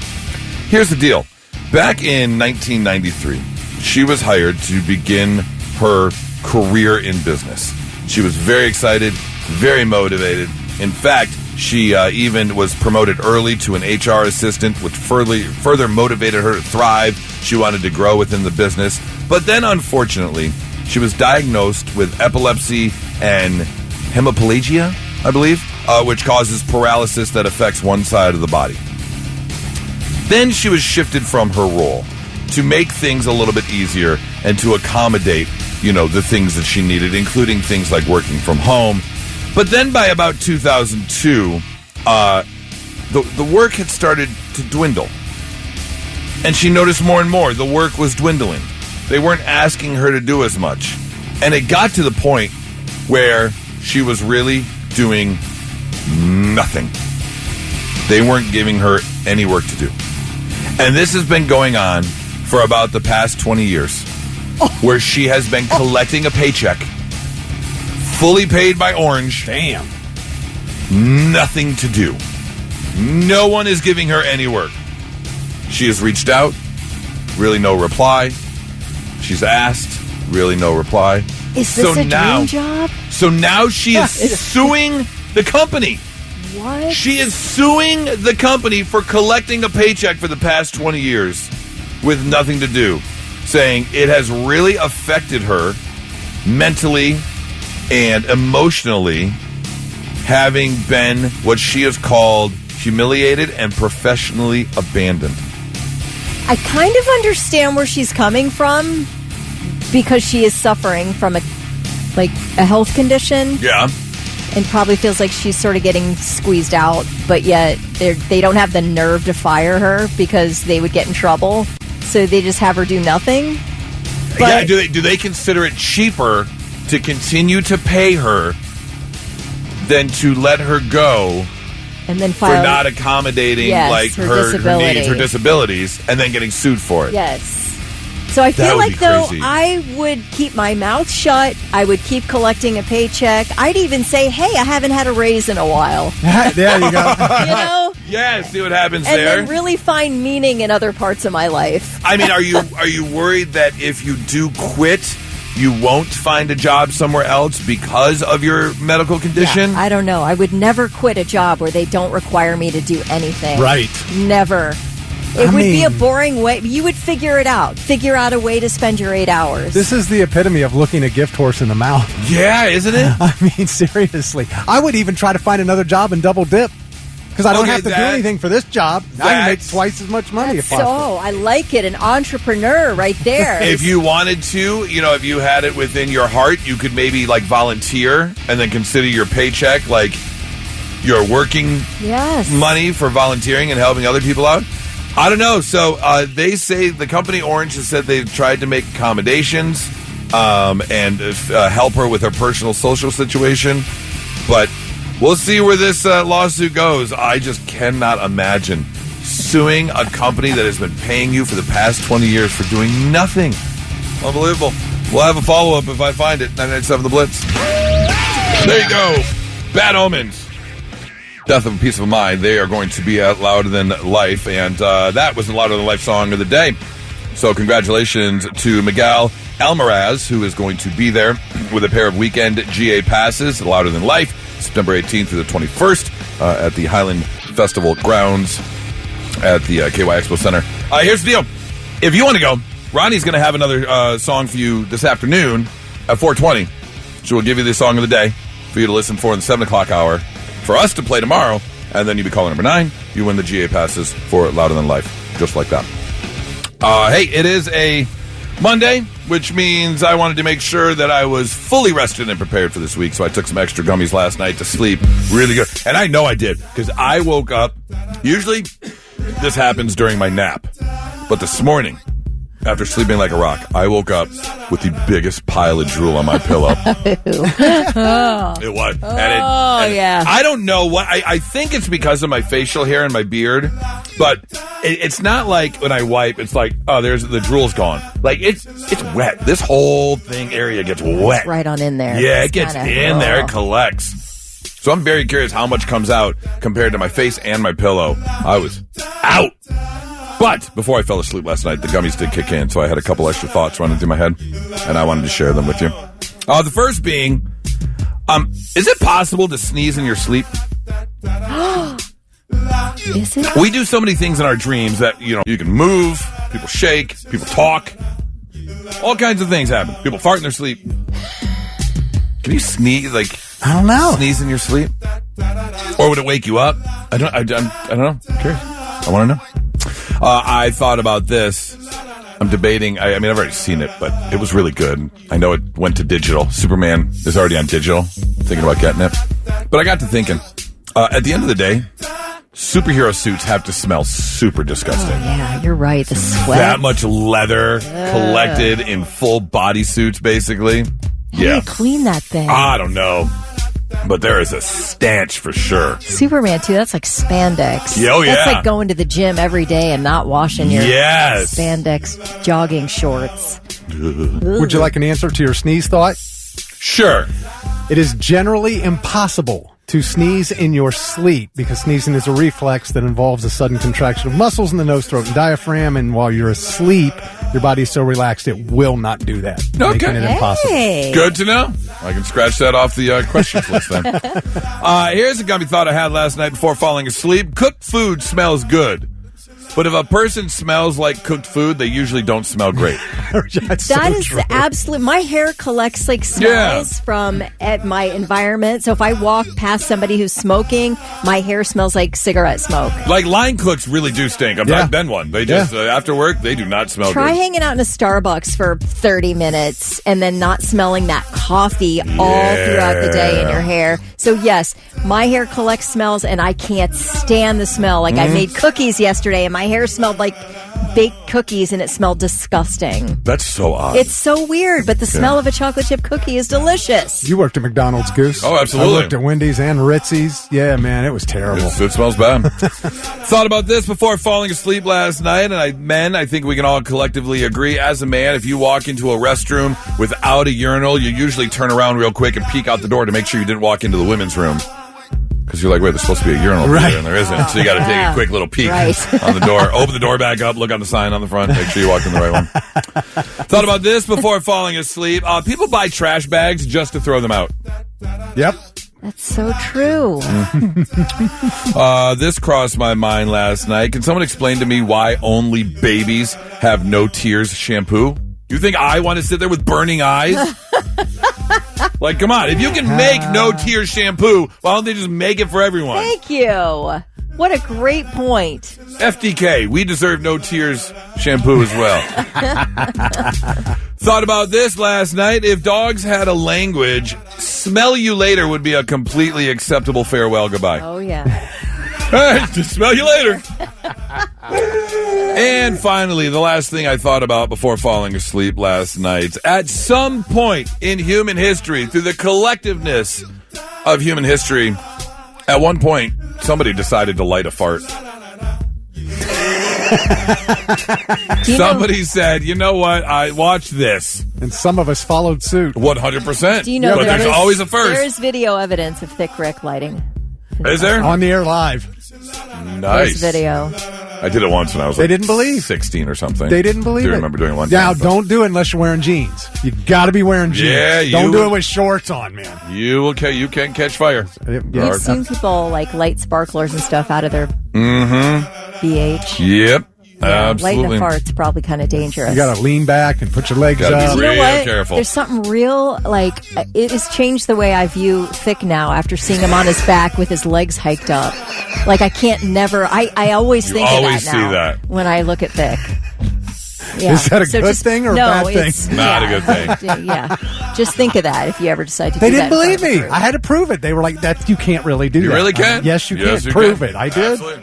Speaker 1: Here's the deal. Back in 1993, she was hired to begin her career in business. She was very excited, very motivated. In fact, she even was promoted early to an HR assistant, which further motivated her to thrive. She wanted to grow within the business. But then, unfortunately, she was diagnosed with epilepsy and hemiplegia, I believe, which causes paralysis that affects one side of the body. Then she was shifted from her role to make things a little bit easier and to accommodate, the things that she needed, including things like working from home. But then by about 2002, the work had started to dwindle. And she noticed more and more the work was dwindling. They weren't asking her to do as much. And it got to the point where she was really doing nothing. They weren't giving her any work to do. And this has been going on for about the past 20 years, where she has been collecting a paycheck, fully paid by Orange.
Speaker 3: Damn.
Speaker 1: Nothing to do. No one is giving her any work. She has reached out, really no reply. She's asked, really no reply.
Speaker 2: Is this a dream job?
Speaker 1: So now she is suing the company.
Speaker 2: What?
Speaker 1: She is suing the company for collecting a paycheck for the past 20 years with nothing to do, saying it has really affected her mentally and emotionally, having been what she has called humiliated and professionally abandoned.
Speaker 2: I kind of understand where she's coming from because she is suffering from a health condition.
Speaker 1: Yeah.
Speaker 2: And probably feels like she's sort of getting squeezed out, but yet they don't have the nerve to fire her because they would get in trouble. So they just have her do nothing. But
Speaker 1: do they consider it cheaper to continue to pay her than to let her go
Speaker 2: and then
Speaker 1: for not accommodating her needs, her disabilities, and then getting sued for it?
Speaker 2: Yes. So I feel like, though,
Speaker 1: crazy.
Speaker 2: I would keep my mouth shut. I would keep collecting a paycheck. I'd even say, hey, I haven't had a raise in a while.
Speaker 3: There you go.
Speaker 1: Yeah, see what happens
Speaker 2: and
Speaker 1: there.
Speaker 2: And then really find meaning in other parts of my life.
Speaker 1: I mean, are you worried that if you do quit, you won't find a job somewhere else because of your medical condition?
Speaker 2: Yeah, I don't know. I would never quit a job where they don't require me to do anything.
Speaker 3: Right.
Speaker 2: Never. It would be a boring way. You would figure it out. Figure out a way to spend your 8 hours.
Speaker 3: This is the epitome of looking a gift horse in the mouth.
Speaker 1: Yeah, isn't it?
Speaker 3: I mean, seriously. I would even try to find another job and double dip. Because I don't have to do anything for this job. I can make twice as much money if possible.
Speaker 2: So, I like it. An entrepreneur right there.
Speaker 1: If you wanted to, if you had it within your heart, you could maybe volunteer and then consider your paycheck like your working money for volunteering and helping other people out. I don't know. So they say the company Orange has said they've tried to make accommodations and help her with her personal social situation. But we'll see where this lawsuit goes. I just cannot imagine suing a company that has been paying you for the past 20 years for doing nothing. Unbelievable. We'll have a follow-up if I find it. 997 The Blitz. There you go. Bad Omens. Death of a Piece of Mind. They are going to be at Louder Than Life, and that was the Louder Than Life song of the day. So congratulations to Miguel Almaraz, who is going to be there with a pair of weekend GA passes, Louder Than Life, September 18th through the 21st at the Highland Festival grounds at the KY Expo Center. Here's the deal. If you want to go, Ronnie's going to have another song for you this afternoon at 4:20. She will give you the song of the day for you to listen for in the 7 o'clock hour. For us to play tomorrow, and then you be calling number 9. You win the GA passes for Louder Than Life, just like that. Hey, it is a Monday, which means I wanted to make sure that I was fully rested and prepared for this week. So I took some extra gummies last night to sleep really good. And I know I did because I woke up. Usually this happens during my nap. But this morning, after sleeping like a rock, I woke up with the biggest pile of drool on my pillow. It was.
Speaker 2: Yeah.
Speaker 1: I don't know what. I think it's because of my facial hair and my beard, but it's not like when I wipe, it's like, oh, there's the drool's gone. Like, it's wet. This whole area gets wet.
Speaker 2: It's right on in there.
Speaker 1: Yeah,
Speaker 2: It's
Speaker 1: it gets
Speaker 2: kinda,
Speaker 1: in there. It collects. So I'm very curious how much comes out compared to my face and my pillow. I was out. But before I fell asleep last night, the gummies did kick in, so I had a couple extra thoughts running through my head, and I wanted to share them with you. The first being, is it possible to sneeze in your sleep?
Speaker 2: Is it?
Speaker 1: We do so many things in our dreams that, you can move, people shake, people talk. All kinds of things happen. People fart in their sleep. Can you sneeze,
Speaker 3: I don't know.
Speaker 1: Sneeze in your sleep? Or would it wake you up? I don't know. I'm curious. I want to know. I thought about this. I'm debating. I've already seen it, but it was really good. I know it went to digital. Superman is already on digital. Thinking about getting it. But I got to thinking, at the end of the day, superhero suits have to smell super disgusting.
Speaker 2: Oh, yeah, you're right. The sweat.
Speaker 1: That much leather collected in full body suits, basically.
Speaker 2: How do you clean that thing?
Speaker 1: I don't know. But there is a stench for sure.
Speaker 2: Superman, too, that's like spandex.
Speaker 1: Oh, yeah.
Speaker 2: That's like going to the gym every day and not washing your spandex jogging shorts.
Speaker 3: Would you like an answer to your sneeze thought?
Speaker 1: Sure.
Speaker 3: It is generally impossible to sneeze in your sleep because sneezing is a reflex that involves a sudden contraction of muscles in the nose, throat, and diaphragm. And while you're asleep, your body is so relaxed it will not do that, making it impossible.
Speaker 1: Good to know. I can scratch that off the questions list then. Here's a gummy thought I had last night before falling asleep. Cooked food smells good. But if a person smells like cooked food, they usually don't smell great.
Speaker 2: That is absolute. My hair collects smells from my environment. So if I walk past somebody who's smoking, my hair smells like cigarette smoke.
Speaker 1: Like line cooks really do stink. I've been one. They just after work they do not smell good.
Speaker 2: Try hanging out in a Starbucks for 30 minutes and then not smelling that coffee all throughout the day in your hair. So yes, my hair collects smells and I can't stand the smell. I made cookies yesterday and my hair smelled like baked cookies and it smelled disgusting.
Speaker 1: That's so odd.
Speaker 2: It's so weird, but the smell of a chocolate chip cookie is delicious.
Speaker 3: You worked at McDonald's, Goose.
Speaker 1: Oh, absolutely.
Speaker 3: I worked at Wendy's and Ritzy's. Yeah, man, it was terrible.
Speaker 1: It smells bad. Thought about this before falling asleep last night, and I think we can all collectively agree, as a man, if you walk into a restroom without a urinal, you usually turn around real quick and peek out the door to make sure you didn't walk into the women's room. Because you're like, wait, there's supposed to be a urinal here, and there isn't. So you got to take a quick little peek on the door. Open the door back up, look on the sign on the front, make sure you walk in the right one. Thought about this before falling asleep. People buy trash bags just to throw them out.
Speaker 3: Yep.
Speaker 2: That's so true.
Speaker 1: This crossed my mind last night. Can someone explain to me why only babies have no tears shampoo? You think I want to sit there with burning eyes? Like, come on. If you can make no tears shampoo, why don't they just make it for everyone?
Speaker 2: Thank you. What a great point.
Speaker 1: FDK, we deserve no tears shampoo as well. Thought about this last night. If dogs had a language, smell you later would be a completely acceptable farewell goodbye.
Speaker 2: Oh, yeah.
Speaker 1: Just smell you later. And finally, the last thing I thought about before falling asleep last night. At some point in human history, through the collectiveness of human history, at one point, somebody decided to light a fart. Somebody said, you know what? I watch this.
Speaker 3: And some of us followed suit.
Speaker 1: 100%.
Speaker 2: Do you know
Speaker 1: but there's always a first.
Speaker 2: There's video evidence of Thick Rick lighting.
Speaker 1: Is there?
Speaker 3: On the air live.
Speaker 1: Nice.
Speaker 2: There's video.
Speaker 1: I did it once when I was
Speaker 3: They didn't believe.
Speaker 1: 16 or something.
Speaker 3: They didn't believe
Speaker 1: I
Speaker 3: it.
Speaker 1: remember doing it one
Speaker 3: Now,
Speaker 1: time.
Speaker 3: don't do it unless you're wearing jeans. You got to be wearing jeans.
Speaker 1: Yeah,
Speaker 3: don't do it with shorts on, man.
Speaker 1: You can catch fire.
Speaker 2: You've seen people light sparklers and stuff out of their BH.
Speaker 1: Yep.
Speaker 2: Lighting
Speaker 1: Absolutely.
Speaker 2: a fart's probably kind of dangerous.
Speaker 3: You got to lean back and put your legs
Speaker 1: Gotta be
Speaker 3: up.
Speaker 2: You know
Speaker 1: real
Speaker 2: what?
Speaker 1: careful.
Speaker 2: There's something real, it has changed the way I view Thick now after seeing him on his back with his legs hiked up. I can't never, I always think
Speaker 1: always
Speaker 2: of that now
Speaker 1: see that.
Speaker 2: when I look at Thick. Yeah.
Speaker 3: Is that a
Speaker 2: So
Speaker 3: good
Speaker 2: just-
Speaker 3: thing or a
Speaker 2: no,
Speaker 3: bad thing?
Speaker 2: it's
Speaker 1: Not a good thing.
Speaker 2: Yeah. Just think of that if you ever decide to
Speaker 3: They
Speaker 2: do
Speaker 3: didn't
Speaker 2: that. in front
Speaker 3: believe
Speaker 2: of a
Speaker 3: me.
Speaker 2: group.
Speaker 3: I had to prove it. They were like, "That you can't really do
Speaker 1: You
Speaker 3: that."
Speaker 1: really can?
Speaker 3: Yes, you
Speaker 1: Yes,
Speaker 3: can.
Speaker 1: you
Speaker 3: Prove
Speaker 1: can.
Speaker 3: it. I did.
Speaker 1: Absolutely.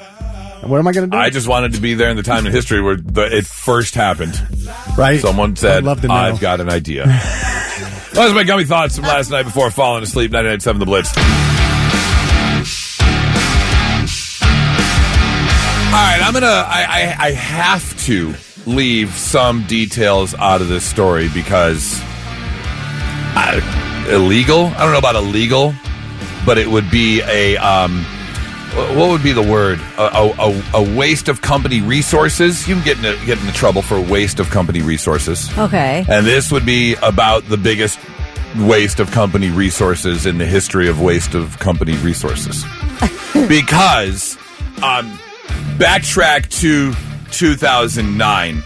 Speaker 3: What am I going to do?
Speaker 1: I just wanted to be there in the time in history where it first happened.
Speaker 3: right?
Speaker 1: Someone said,
Speaker 3: I'd love to know.
Speaker 1: I've got an idea. Those are my gummy thoughts from last night before falling asleep. 99.7 The Blitz. All right, I have to leave some details out of this story because illegal? I don't know about illegal, but it would be a what would be the word? A waste of company resources. You can get into trouble for waste of company resources.
Speaker 2: Okay.
Speaker 1: And this would be about the biggest waste of company resources in the history of waste of company resources. Because backtrack to 2009,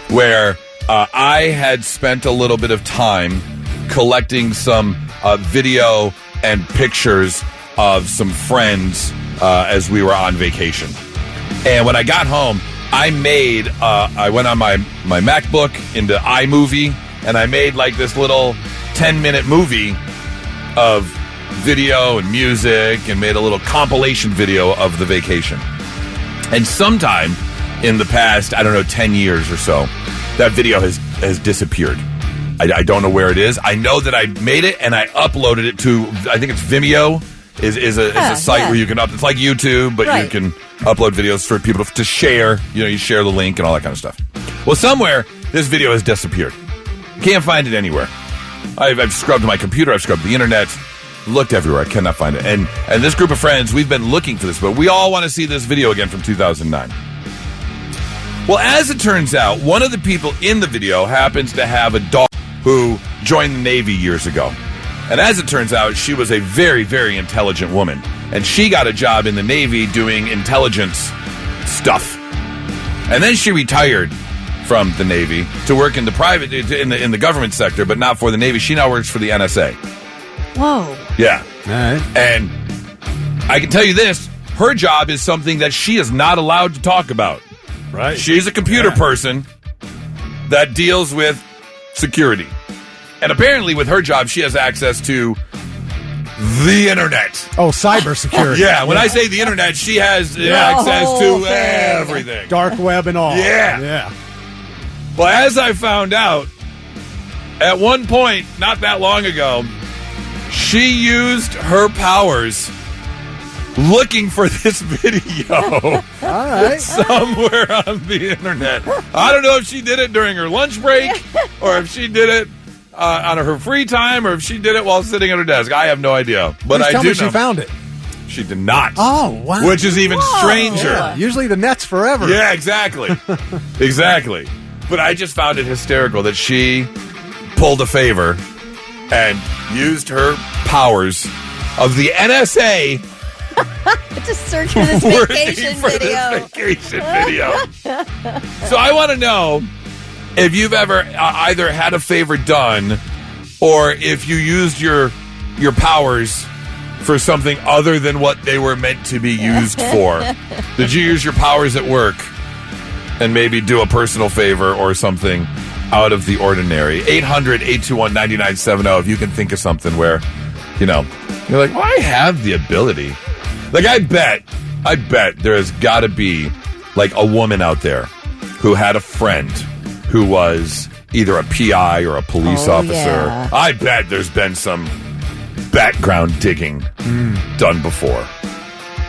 Speaker 1: where I had spent a little bit of time collecting some video and pictures of some friends as we were on vacation. And when I got home, I went on my MacBook into iMovie, and I made like this little 10-minute movie of video and music and made a little compilation video of the vacation. And sometime in the past, 10 years or so, that video has disappeared. I don't know where it is. I know that I made it and I uploaded it to, I think it's Vimeo, is a site where you can it's like YouTube, but you can upload videos for people to share. You share the link and all that kind of stuff. Well, somewhere this video has disappeared. Can't find it anywhere. I've scrubbed my computer, I've scrubbed the internet, looked everywhere. I cannot find it. And this group of friends, we've been looking for this, but we all want to see this video again from 2009. Well, as it turns out, one of the people in the video happens to have a daughter who joined the Navy years ago. And as it turns out, she was a very, very intelligent woman. And she got a job in the Navy doing intelligence stuff. And then she retired from the Navy to work in the private, in the government sector, but not for the Navy. She now works for the NSA.
Speaker 2: Whoa.
Speaker 1: Yeah.
Speaker 3: All right.
Speaker 1: And I can tell you this, her job is something that she is not allowed to talk about.
Speaker 3: Right.
Speaker 1: She's a computer person that deals with security. And apparently with her job, she has access to the internet.
Speaker 3: Oh, cybersecurity.
Speaker 1: Yeah, when I say the internet, she has access
Speaker 2: whole
Speaker 1: to
Speaker 2: thing.
Speaker 1: everything.
Speaker 3: Dark web and all.
Speaker 1: Yeah.
Speaker 3: Yeah.
Speaker 1: Well, as I found out, at one point, not that long ago, she used her powers looking for this video
Speaker 3: All right.
Speaker 1: somewhere on the internet. I don't know if she did it during her lunch break or if she did it on her free time or if she did it while sitting at her desk. I have no idea. But
Speaker 3: Please
Speaker 1: I
Speaker 3: tell
Speaker 1: do
Speaker 3: me she
Speaker 1: know
Speaker 3: found it.
Speaker 1: she did not.
Speaker 3: Oh, wow.
Speaker 1: Which is even stranger.
Speaker 3: Yeah. Usually the net's forever.
Speaker 1: Yeah, exactly. Exactly. But I just found it hysterical that she pulled a favor and used her powers of the NSA
Speaker 2: To search for this
Speaker 1: working
Speaker 2: vacation
Speaker 1: for
Speaker 2: video.
Speaker 1: this vacation video. So I want to know if you've ever either had a favor done or if you used your powers for something other than what they were meant to be used for. Did you use your powers at work and maybe do a personal favor or something out of the ordinary? 800-821-9970 if you can think of something where, you're like, well, I have the ability. Like, I bet there has got to be, like, a woman out there who had a friend who was either a PI or a police officer.
Speaker 2: Yeah.
Speaker 1: I bet there's been some background digging done before.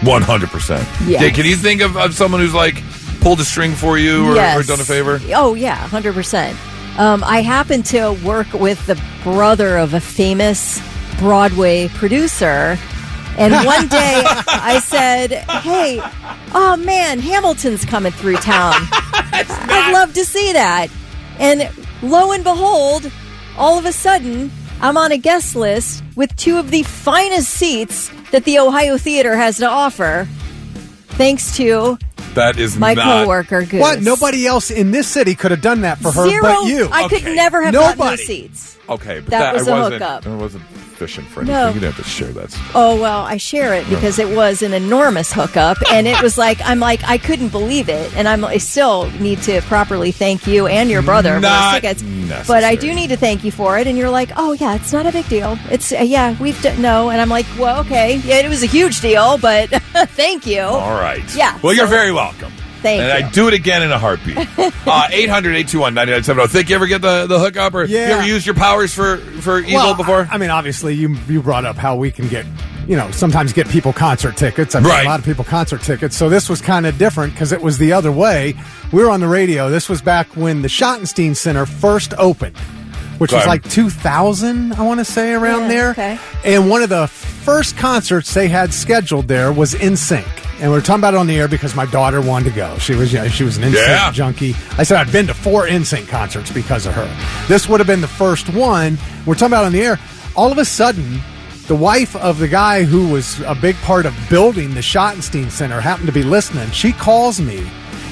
Speaker 1: 100%.
Speaker 2: Yes.
Speaker 1: Hey, can you think of someone who's, like, pulled a string for you or done a favor?
Speaker 2: Oh, yeah, 100%. I happen to work with the brother of a famous Broadway producer. And one day I said, hey, oh man, Hamilton's coming through town. I'd love to see that. And lo and behold, all of a sudden, I'm on a guest list with two of the finest seats that the Ohio Theater has to offer, thanks to
Speaker 1: That is
Speaker 2: my
Speaker 1: not...
Speaker 2: coworker, Goose.
Speaker 3: What? Nobody else in this city could have done that for her
Speaker 2: Zero.
Speaker 3: but you.
Speaker 2: I could
Speaker 1: Okay.
Speaker 2: never have gotten
Speaker 3: Nobody.
Speaker 2: those seats.
Speaker 1: Okay, but
Speaker 2: That was a
Speaker 1: wasn't,
Speaker 2: hookup.
Speaker 1: I wasn't sufficient for anything.
Speaker 2: No.
Speaker 1: You didn't have to share that stuff.
Speaker 2: Oh, well, I share it because it was an enormous hookup, and it was I couldn't believe it, and I still need to properly thank you and your brother for those tickets. But I do need to thank you for it, and you're like, oh, yeah, it's not a big deal. It's, no, and I'm like, well, okay, yeah, it was a huge deal, but thank you.
Speaker 1: All right.
Speaker 2: Yeah.
Speaker 1: Well, you're very welcome.
Speaker 2: Thank you.
Speaker 1: And I do it again in a heartbeat. 800-821-9970. Think you ever get the hookup, or you ever used your powers for evil before?
Speaker 3: I mean, obviously, you brought up how we can get, sometimes get people concert tickets. I've got a lot of people concert tickets. So this was kind of different because it was the other way. We were on the radio. This was back when the Schottenstein Center first opened, which was like 2000, I want to say, around there.
Speaker 2: Okay.
Speaker 3: And one of the first concerts they had scheduled there was NSYNC. And we were talking about it on the air because my daughter wanted to go. She was an NSYNC junkie. I said I'd been to 4 NSYNC concerts because of her. This would have been the first one. We're talking about it on the air. All of a sudden, the wife of the guy who was a big part of building the Schottenstein Center happened to be listening. She calls me,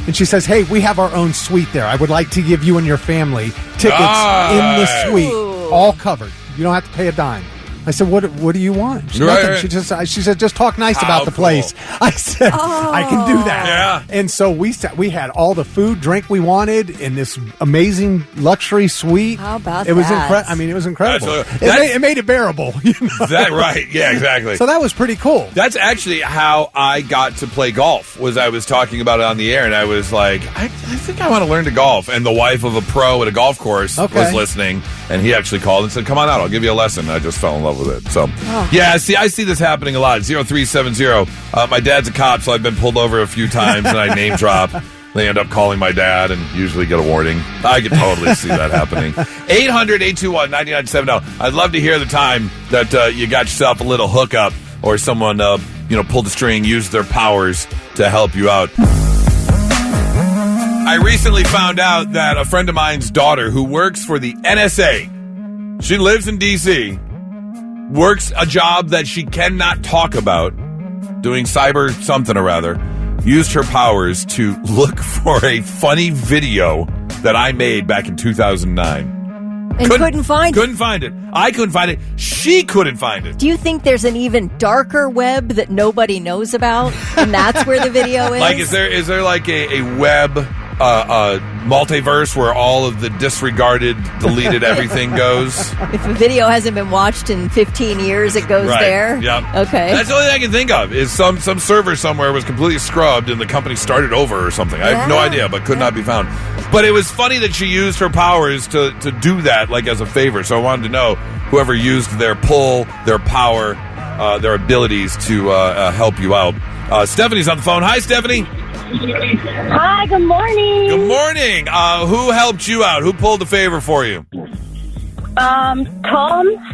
Speaker 3: and she says, hey, we have our own suite there. I would like to give you and your family tickets in the suite, all covered. You don't have to pay a dime. I said, what do you want? Nothing. She said, just talk nice about the place. I said, I can do that.
Speaker 1: Yeah.
Speaker 3: And so we had all the food, drink we wanted in this amazing luxury suite.
Speaker 2: How about
Speaker 3: it was
Speaker 2: that?
Speaker 3: it was incredible. It made it bearable.
Speaker 1: That right? Yeah, exactly.
Speaker 3: So that was pretty cool.
Speaker 1: That's actually how I got to play golf. Was I was talking about it on the air, and I was like, I think I want to learn to golf. And the wife of a pro at a golf course was listening, and he actually called and said, come on out, I'll give you a lesson. I just fell in love with it. So, I see this happening a lot. 0370. My dad's a cop, so I've been pulled over a few times, and I name drop. They end up calling my dad and usually get a warning. I could totally see that happening. 800-821-9970. I'd love to hear the time that you got yourself a little hookup, or someone pulled the string, used their powers to help you out. I recently found out that a friend of mine's daughter, who works for the NSA, she lives in D.C., works a job that she cannot talk about, doing cyber something or rather, used her powers to look for a funny video that I made back in 2009.
Speaker 2: And couldn't find it.
Speaker 1: Couldn't find it. I couldn't find it. She couldn't find it.
Speaker 2: Do you think there's an even darker web that nobody knows about, and that's where the video is?
Speaker 1: Like, is there like a web multiverse where all of the disregarded, deleted everything goes?
Speaker 2: If a video hasn't been watched in 15 years, it goes there?
Speaker 1: Yep.
Speaker 2: Okay.
Speaker 1: That's the only thing I can think of, is some server somewhere was completely scrubbed and the company started over or something. I have no idea, but could not be found. But it was funny that she used her powers to do that, like, as a favor. So I wanted to know whoever used their pull, their power, their abilities to help you out. Stephanie's on the phone. Hi, Stephanie.
Speaker 5: Hi, good morning.
Speaker 1: Good morning. Who helped you out? Who pulled the favor for you?
Speaker 5: Tom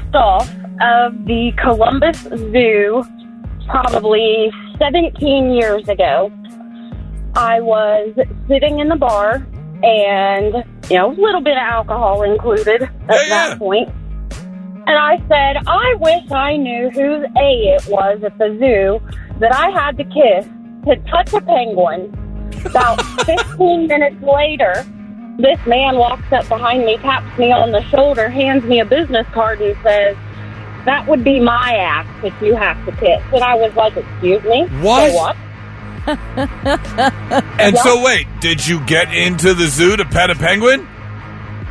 Speaker 5: Stoff of the Columbus Zoo, probably 17 years ago. I was sitting in the bar, and, a little bit of alcohol included at that point. And I said, I wish I knew whose A it was at the zoo that I had to kiss to touch a penguin. About 15 minutes later, this man walks up behind me, taps me on the shoulder, hands me a business card, and says, that would be my ass that you have to kiss. And I was like, excuse me?
Speaker 1: What?
Speaker 5: So what?
Speaker 1: And so wait, did you get into the zoo to pet a penguin?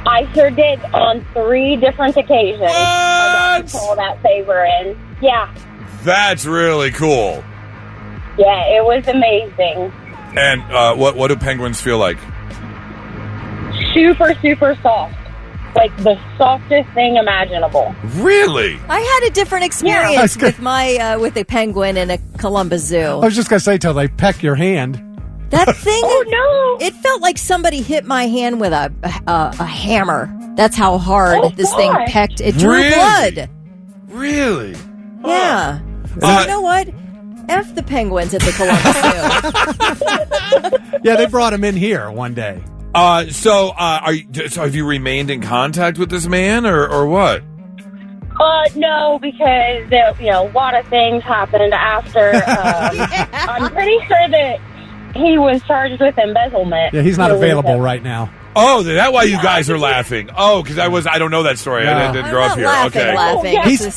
Speaker 5: I sure did, on 3 different occasions.
Speaker 1: What?
Speaker 5: I got to call that favor in. Yeah.
Speaker 1: That's really cool.
Speaker 5: Yeah, it was amazing.
Speaker 1: And what do penguins feel like?
Speaker 5: Super, super soft. Like the softest thing imaginable.
Speaker 1: Really?
Speaker 2: I had a different experience with my with a penguin in a Columbus Zoo.
Speaker 3: I was just going to say, till they peck your hand.
Speaker 2: That thing,
Speaker 5: oh no!
Speaker 2: It felt like somebody hit my hand with a hammer. That's how hard this thing pecked. It drew blood.
Speaker 1: Really?
Speaker 2: Yeah. So you know what? F the penguins at the Columbus Zoo.
Speaker 3: Yeah, they brought him in here one day.
Speaker 1: So have you remained in contact with this man, or what?
Speaker 5: No, because a lot of things happened after. I'm pretty sure that he was charged with embezzlement.
Speaker 3: Yeah, he's not available right now.
Speaker 1: Oh, that's why you guys are laughing. Oh, because I don't know that story. I didn't grow up here.
Speaker 2: Laughing.
Speaker 5: Oh, yeah.
Speaker 2: It's a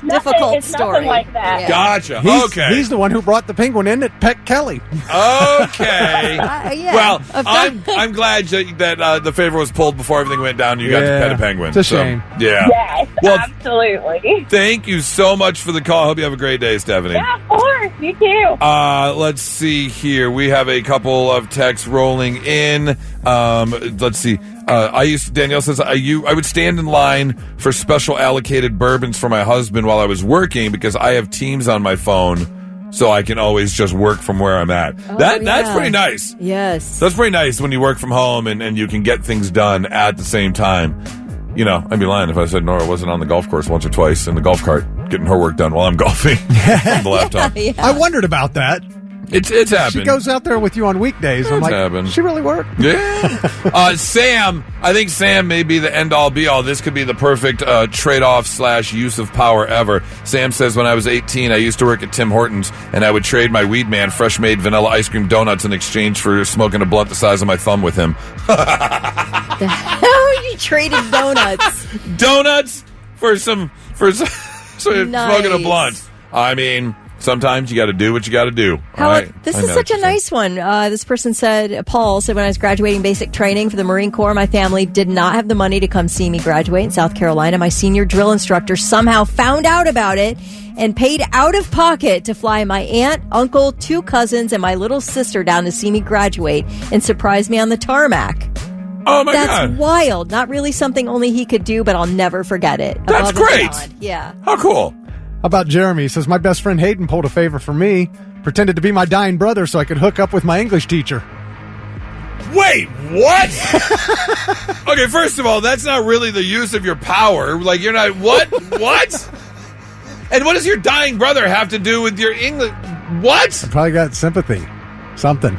Speaker 2: difficult
Speaker 5: it's
Speaker 2: story.
Speaker 5: Nothing like that.
Speaker 2: Yeah.
Speaker 1: Gotcha. Okay.
Speaker 3: He's the one who brought the penguin in at Pet Kelly.
Speaker 1: Okay.
Speaker 2: Yeah.
Speaker 1: Well, I'm glad that the favor was pulled before everything went down and you got to pet a penguin.
Speaker 3: It's a shame.
Speaker 1: Yeah.
Speaker 5: Yes,
Speaker 1: Well,
Speaker 5: absolutely.
Speaker 1: thank you so much for the call. I hope you have a great day, Stephanie.
Speaker 5: Yeah, of course. You too.
Speaker 1: Let's see here. We have a couple of texts rolling in. Let's see. Danielle says, I would stand in line for special allocated bourbons for my husband while I was working because I have Teams on my phone, so I can always just work from where I'm at. That's pretty nice.
Speaker 2: Yes.
Speaker 1: That's pretty nice when you work from home and you can get things done at the same time. You know, I'd be lying if I said Nora wasn't on the golf course once or twice in the golf cart getting her work done while I'm golfing on the laptop.
Speaker 2: Yeah.
Speaker 3: I wondered about that.
Speaker 1: It's happened.
Speaker 3: She goes out there with you on weekdays. I'm like,
Speaker 1: happened.
Speaker 3: she really worked?
Speaker 1: Yeah. Sam, I think Sam may be the end-all, be-all. This could be the perfect trade-off / use of power ever. Sam says, when I was 18, I used to work at Tim Hortons, and I would trade my weed man fresh-made vanilla ice cream donuts in exchange for smoking a blunt the size of my thumb with him.
Speaker 2: The hell you traded donuts?
Speaker 1: Donuts for smoking a blunt. I mean, sometimes you got to do what you got to do.
Speaker 2: This is such a nice one. This person said, Paul said, when I was graduating basic training for the Marine Corps, my family did not have the money to come see me graduate in South Carolina. My senior drill instructor somehow found out about it and paid out of pocket to fly my aunt, uncle, 2 cousins, and my little sister down to see me graduate and surprise me on the tarmac.
Speaker 1: Oh, my God.
Speaker 2: That's wild. Not really something only he could do, but I'll never forget it.
Speaker 1: That's
Speaker 2: Above and
Speaker 1: great.
Speaker 2: beyond. Yeah.
Speaker 1: How cool.
Speaker 3: How about Jeremy? He says, my best friend Hayden pulled a favor for me, pretended to be my dying brother so I could hook up with my English teacher.
Speaker 1: Wait, what? Okay, first of all, that's not really the use of your power. Like, you're not, what? What? And what does your dying brother have to do with your English? What?
Speaker 3: Probably got sympathy. Something.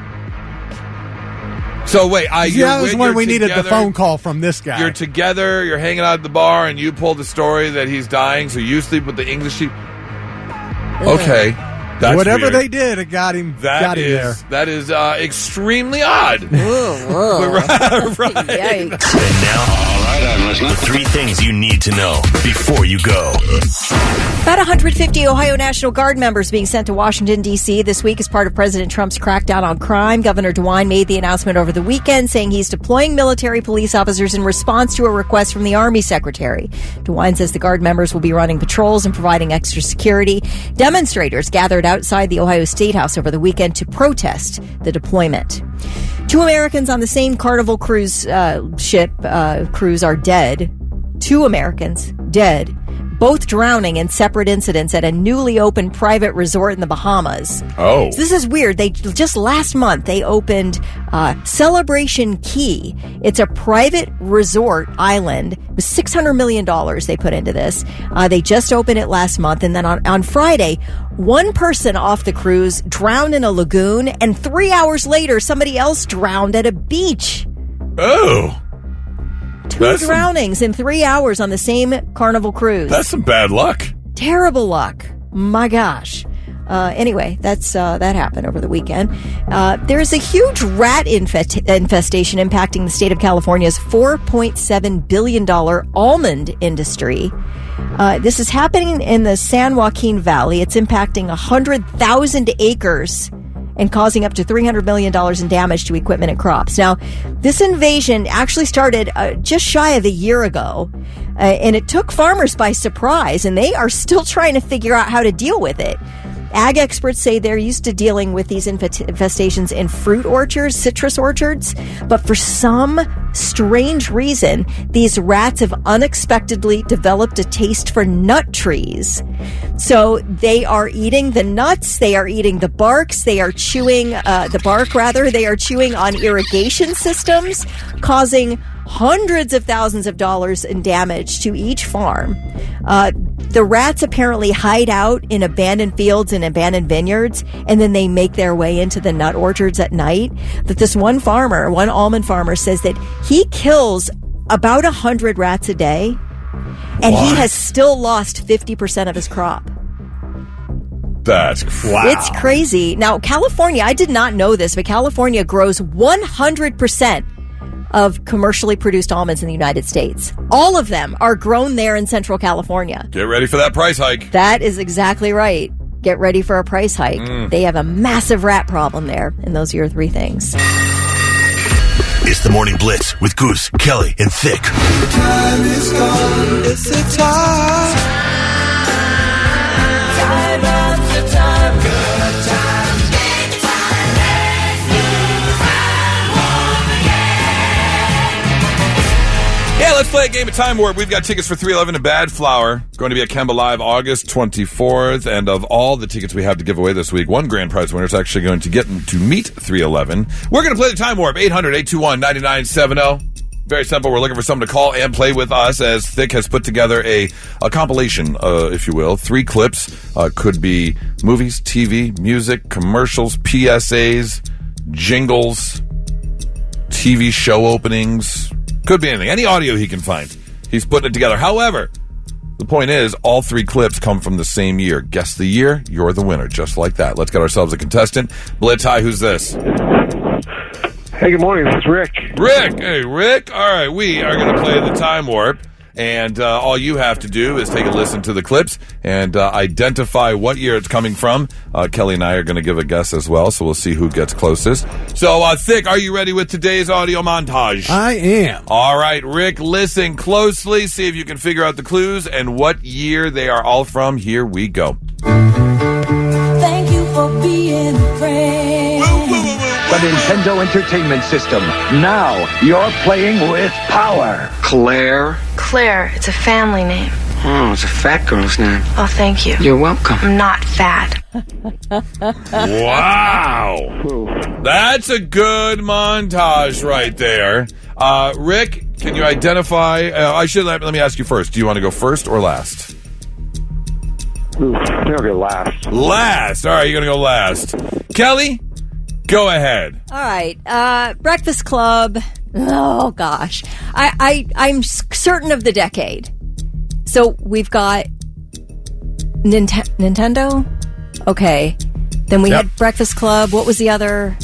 Speaker 1: So wait,
Speaker 3: that was when we needed the phone call from this guy.
Speaker 1: You're together, you're hanging out at the bar, and you pull the story that he's dying, so you sleep with the English teacher. Okay. That's
Speaker 3: whatever
Speaker 1: weird.
Speaker 3: they did, it got him there.
Speaker 1: That is extremely odd.
Speaker 2: Right.
Speaker 1: Yikes.
Speaker 4: And now, all right, I'm listening. The 3 things you need to know before you go.
Speaker 2: About 150 Ohio National Guard members being sent to Washington, D.C. this week as part of President Trump's crackdown on crime. Governor DeWine made the announcement over the weekend, saying he's deploying military police officers in response to a request from the Army Secretary. DeWine says the Guard members will be running patrols and providing extra security. Demonstrators gathered outside the Ohio State House over the weekend to protest the deployment. 2 Americans on the same Carnival cruise ship are dead. 2 Americans dead, both drowning in separate incidents at a newly opened private resort in the Bahamas.
Speaker 1: Oh.
Speaker 2: So this is weird. They just last month, they opened Celebration Key. It's a private resort island. It was $600 million they put into this. They just opened it last month. And then on Friday, one person off the cruise drowned in a lagoon. And 3 hours later, somebody else drowned at a beach.
Speaker 1: Oh.
Speaker 2: 2 drownings in 3 hours on the same Carnival cruise.
Speaker 1: That's some bad luck.
Speaker 2: Terrible luck. My gosh. Anyway, that happened over the weekend. There's a huge rat infestation impacting the state of California's $4.7 billion almond industry. This is happening in the San Joaquin Valley. It's impacting 100,000 acres and causing up to $300 million in damage to equipment and crops. Now, this invasion actually started just shy of a year ago, and it took farmers by surprise, and they are still trying to figure out how to deal with it. Ag experts say they're used to dealing with these infestations in fruit orchards, citrus orchards, but for some strange reason, these rats have unexpectedly developed a taste for nut trees. So they are eating the nuts, they are eating the barks, they are chewing the bark rather, they are chewing on irrigation systems, causing hundreds of thousands of dollars in damage to each farm. The rats apparently hide out in abandoned fields and abandoned vineyards, and then they make their way into the nut orchards at night. That this one almond farmer says that he kills about 100 rats a day, and he has still lost 50% of his crop.
Speaker 1: That's wow.
Speaker 2: It's crazy. Now, California, I did not know this, but California grows 100% of commercially produced almonds in the United States. All of them are grown there in Central California.
Speaker 1: Get ready for that price hike.
Speaker 2: That is exactly right. Get ready for a price hike. They have a massive rat problem there, and those are your three things.
Speaker 4: It's the Morning Blitz with Goose, Kelly, and Thick.
Speaker 6: Time is gone. It's the time. Time after time. Good times. Big time. Let's move and warm again.
Speaker 1: Yeah, let's play a game of Time Warp. We've got tickets for 311 and Bad Flower. Going to be at Kemba Live August 24th. And of all the tickets we have to give away this week, one grand prize winner is actually going to get to meet 311. We're going to play the Time Warp. 800-821-9970. Very simple. We're looking for someone to call and play with us, as Thick has put together a compilation, if you will. 3 clips. Could be movies, TV, music, commercials, PSAs, jingles, TV show openings. Could be anything. Any audio he can find. He's putting it together. However, the point is, all 3 clips come from the same year. Guess the year, you're the winner. Just like that. Let's get ourselves a contestant. Blitz, hi, who's this?
Speaker 7: Hey, good morning. This is Rick.
Speaker 1: Rick. Hey, Rick. All right, we are going to play the Time Warp. And all you have to do is take a listen to the clips and identify what year it's coming from. Kelly and I are going to give a guess as well, so we'll see who gets closest. So, Thick, are you ready with today's audio montage?
Speaker 3: I am.
Speaker 1: All right, Rick, listen closely. See if you can figure out the clues and what year they are all from. Here we go.
Speaker 6: Thank you for being a friend.
Speaker 8: The Nintendo Entertainment System. Now you're playing with power.
Speaker 9: Claire?
Speaker 10: Claire, it's a family name.
Speaker 9: Oh, it's a fat girl's name.
Speaker 10: Oh, thank you.
Speaker 9: You're welcome.
Speaker 10: I'm not fat.
Speaker 1: Wow. That's a good montage right there. Rick, can you identify... let me ask you first. Do you want to go first or last?
Speaker 7: Ooh, I think I'll go last.
Speaker 1: Last. All right, you're going to go last. Kelly, go ahead.
Speaker 2: All right. Breakfast Club. Oh, gosh. I'm certain of the decade. So we've got Nintendo? Okay. Then we had Breakfast Club. What was the other?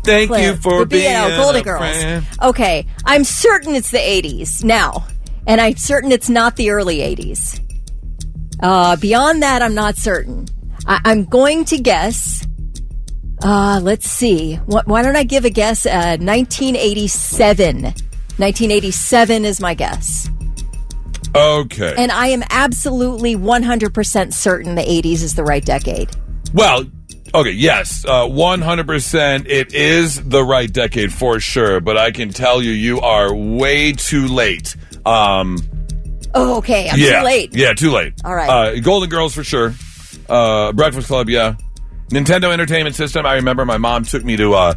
Speaker 1: Thank you for being
Speaker 2: Golden
Speaker 1: a
Speaker 2: Girls.
Speaker 1: friend.
Speaker 2: Okay. I'm certain it's the 80s now. And I'm certain it's not the early 80s. Beyond that, I'm not certain. I'm going to guess... let's see. Why don't I give a guess? 1987. 1987 is my guess.
Speaker 1: Okay.
Speaker 2: And I am absolutely 100% certain the 80s is the right decade.
Speaker 1: Well, okay, yes, 100%. It is the right decade for sure, but I can tell you, you are way too late.
Speaker 2: Oh, okay. I'm too late.
Speaker 1: Yeah, too late.
Speaker 2: All right.
Speaker 1: Golden Girls for sure. Breakfast Club, yeah. Nintendo Entertainment System. I remember my mom took me to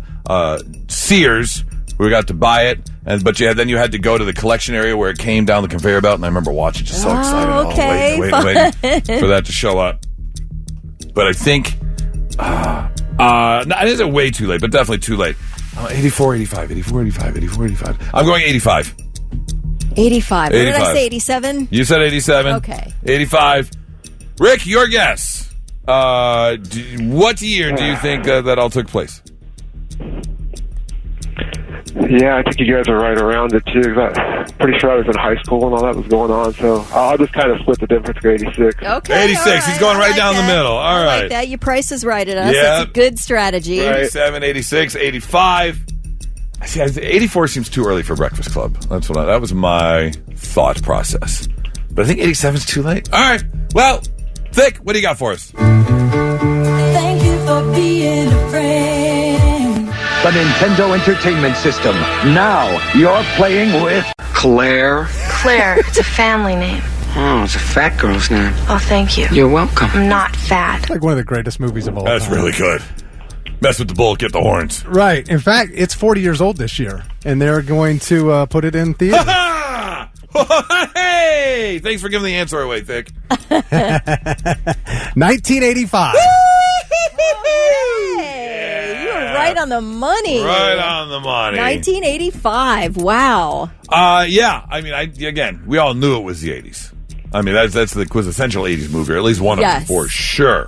Speaker 1: Sears. We got to buy it, but then you had to go to the collection area where it came down the conveyor belt, and I remember watching, just so excited.
Speaker 2: Okay,
Speaker 1: waiting for that to show up. But I think, no, it isn't way too late, but definitely too late. 84, 85. I'm going 85.
Speaker 2: 85. What did I say, 87?
Speaker 1: You said 87.
Speaker 2: Okay.
Speaker 1: 85. Rick, your guess. What year do you think that all took place?
Speaker 7: Yeah, I think you guys are right around it, too. I'm pretty sure I was in high school when all that was going on, so I'll just kind of split the difference to 86.
Speaker 2: Okay.
Speaker 1: 86.
Speaker 2: Right.
Speaker 1: He's going right down the middle. All
Speaker 2: I
Speaker 1: right.
Speaker 2: like that. Your price is right at us.
Speaker 1: Yeah.
Speaker 2: That's a good strategy.
Speaker 7: Right.
Speaker 1: 87, 86, 85. See, 84 seems too early for Breakfast Club. That was my thought process. But I think 87 is too late. All right. Well, Thick, what do you got for us?
Speaker 6: Thank you for being a friend.
Speaker 8: The Nintendo Entertainment System. Now you're playing with
Speaker 9: Claire?
Speaker 10: Claire, it's a family name.
Speaker 9: Oh, it's a fat girl's name.
Speaker 10: Oh, thank you.
Speaker 9: You're welcome.
Speaker 10: I'm not fat.
Speaker 3: It's like one of the greatest movies of all
Speaker 1: That's
Speaker 3: time.
Speaker 1: really good. Mess with the bull, get the horns.
Speaker 3: Right. In fact, it's 40 years old this year, and they're going to put it in theaters.
Speaker 1: Hey! Thanks for giving the answer away, Thick.
Speaker 3: 1985.
Speaker 2: Hey, you were right on the money.
Speaker 1: Right on the money.
Speaker 2: 1985. Wow.
Speaker 1: Yeah. I mean, again, we all knew it was the 80s. I mean, that's the quintessential 80s movie, or at least one of them
Speaker 2: Yes.
Speaker 1: for sure.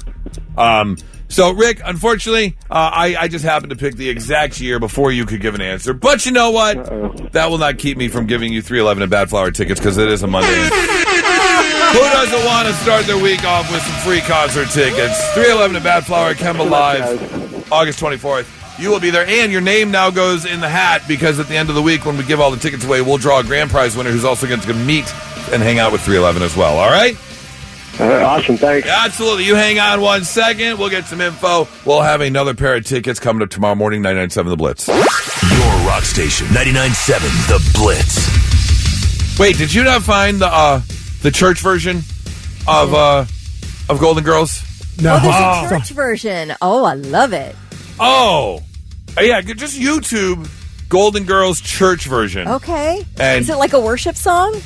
Speaker 1: So, Rick, unfortunately, I just happened to pick the exact year before you could give an answer. But you know what? That will not keep me from giving you 311 and Bad Flower tickets because it is a Monday. Who doesn't want to start their week off with some free concert tickets? 311 and Bad Flower, Kemba Live, August 24th. You will be there, and your name now goes in the hat because at the end of the week when we give all the tickets away, we'll draw a grand prize winner who's also going to meet and hang out with 311 as well, all right?
Speaker 7: Awesome, thanks.
Speaker 1: Absolutely. You hang on 1 second. We'll get some info. We'll have another pair of tickets coming up tomorrow morning, 99.7 The Blitz.
Speaker 4: Your rock station, 99.7 The Blitz.
Speaker 1: Wait, did you not find the church version of Golden Girls?
Speaker 3: No.
Speaker 2: Oh, there's a church version. Oh, I love it.
Speaker 1: Oh, yeah, just YouTube Golden Girls church version.
Speaker 2: Okay.
Speaker 1: And
Speaker 2: is it like a worship song?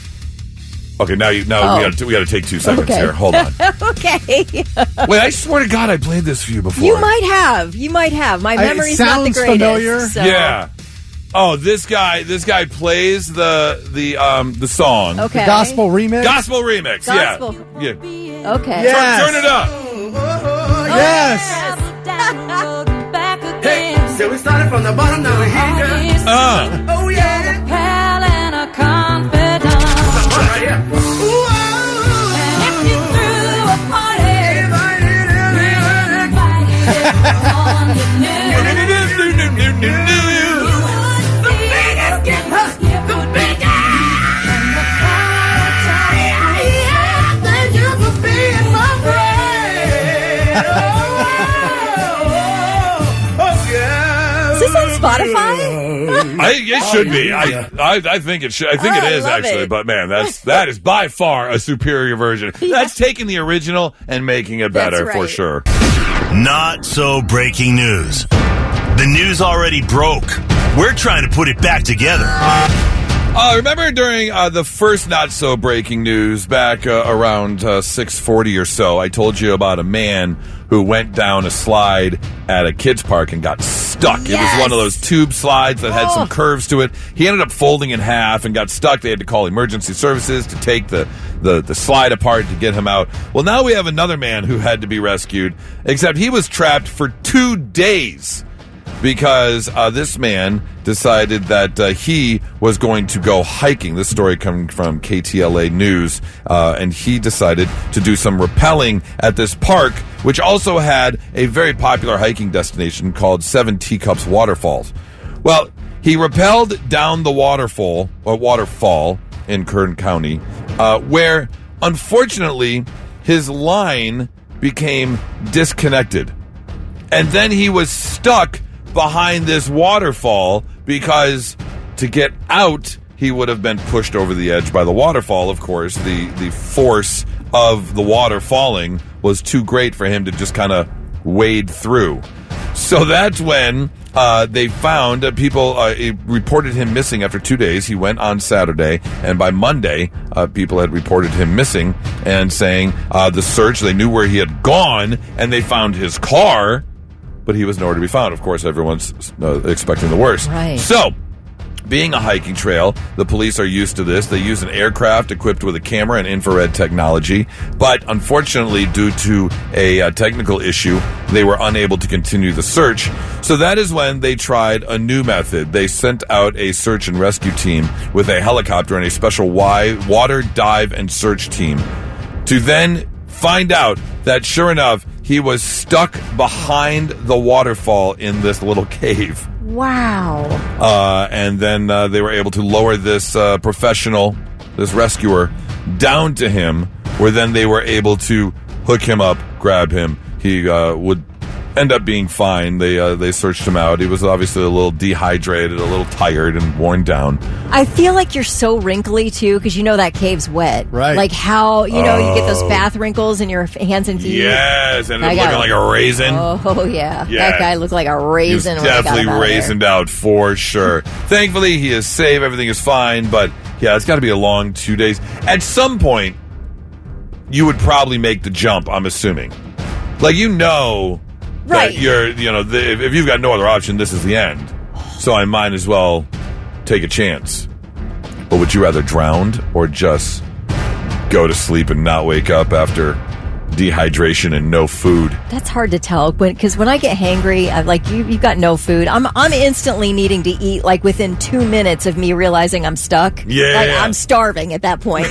Speaker 1: Okay, now we got to take 2 seconds here. Hold on.
Speaker 2: Okay.
Speaker 1: Wait, I swear to God, I played this for you before.
Speaker 2: You might have. My memory's not the greatest.
Speaker 3: Familiar.
Speaker 2: So.
Speaker 1: Yeah. Oh, this guy plays the song.
Speaker 2: Okay.
Speaker 3: The gospel remix.
Speaker 1: Gospel remix.
Speaker 2: Gospel.
Speaker 1: Yeah.
Speaker 2: Okay.
Speaker 3: Yes.
Speaker 1: Turn it up.
Speaker 3: Yes.
Speaker 6: Hey, so we started from the bottom, now we're here.
Speaker 1: Uh.
Speaker 6: Oh, yeah.
Speaker 11: Pal and a confidant.
Speaker 6: Right here.
Speaker 11: And if you threw a party, you invited everyone you knew.
Speaker 6: The biggest gift, the biggest.
Speaker 11: And the crowd
Speaker 6: Yeah, thank you for being my friend. Oh, yeah.
Speaker 2: Is this on Spotify?
Speaker 1: It should be. I think it should. I think it is actually.
Speaker 2: It.
Speaker 1: But man, that is by far a superior version. That's taking the original and making it better
Speaker 2: That's
Speaker 1: for
Speaker 2: right.
Speaker 1: sure.
Speaker 4: Not so breaking news. The news already broke. We're trying to put it back together.
Speaker 1: Remember during the first not so breaking news back around 6:40 or so, I told you about a man who went down a slide at a kids park and got stuck.
Speaker 2: Yes.
Speaker 1: It was one of those tube slides that had some curves to it. He ended up folding in half and got stuck. They had to call emergency services to take the slide apart to get him out. Well, now we have another man who had to be rescued, except he was trapped for 2 days. Because this man decided that he was going to go hiking. This story coming from KTLA News. And he decided to do some rappelling at this park, which also had a very popular hiking destination called Seven Teacups Waterfalls. Well, he rappelled down the waterfall in Kern County, where, unfortunately, his line became disconnected. And then he was stuck behind this waterfall because to get out, he would have been pushed over the edge by the waterfall. Of course, the force of the water falling was too great for him to just kind of wade through. So that's when they found people reported him missing after 2 days. He went on Saturday, and by Monday, people had reported him missing and saying the search, they knew where he had gone, and they found his car, but he was nowhere to be found. Of course, everyone's expecting the worst.
Speaker 2: Right.
Speaker 1: So, being a hiking trail, the police are used to this. They use an aircraft equipped with a camera and infrared technology. But unfortunately, due to a technical issue, they were unable to continue the search. So that is when they tried a new method. They sent out a search and rescue team with a helicopter and a special water dive and search team to then find out that, sure enough, he was stuck behind the waterfall in this little cave.
Speaker 2: Wow.
Speaker 1: And then they were able to lower this this rescuer, down to him, where then they were able to hook him up, grab him. He would end up being fine. They searched him out. He was obviously a little dehydrated, a little tired, and worn down.
Speaker 2: I feel like you're so wrinkly, too, because you know that cave's wet.
Speaker 3: Right.
Speaker 2: Like how, you get those bath wrinkles in your hands and feet.
Speaker 1: Yes, and looking like a raisin.
Speaker 2: Oh, yeah.
Speaker 1: Yeah.
Speaker 2: That guy looked like a raisin.
Speaker 1: He was
Speaker 2: when I got
Speaker 1: definitely
Speaker 2: him out of there.
Speaker 1: raisined out for sure. Thankfully, he is safe. Everything is fine. But, yeah, it's got to be a long 2 days. At some point, you would probably make the jump, I'm assuming. Like,
Speaker 2: right.
Speaker 1: that you're, if you've got no other option, this is the end. So I might as well take a chance. But would you rather drown or just go to sleep and not wake up after dehydration and no food.
Speaker 2: That's hard to tell because when I get hangry, I'm like, you've got no food. I'm instantly needing to eat like within 2 minutes of me realizing I'm stuck.
Speaker 1: Yeah.
Speaker 2: Like, I'm starving at that point.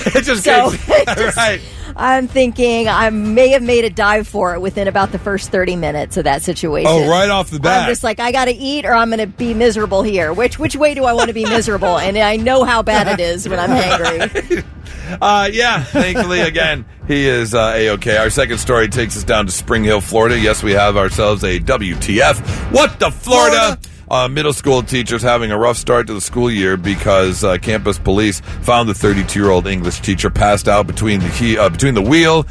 Speaker 1: Right.
Speaker 2: I'm thinking I may have made a dive for it within about the first 30 minutes of that situation.
Speaker 1: Oh, right off the bat.
Speaker 2: I'm just like, I got to eat or I'm going to be miserable here. Which way do I want to be miserable? And I know how bad it is when I'm hangry.
Speaker 1: Yeah, thankfully, again, he is A-OK. Our second story takes us down to Spring Hill, Florida. Yes, we have ourselves a WTF. What the Florida? Middle school teachers having a rough start to the school year because campus police found the 32-year-old English teacher passed out between the wheel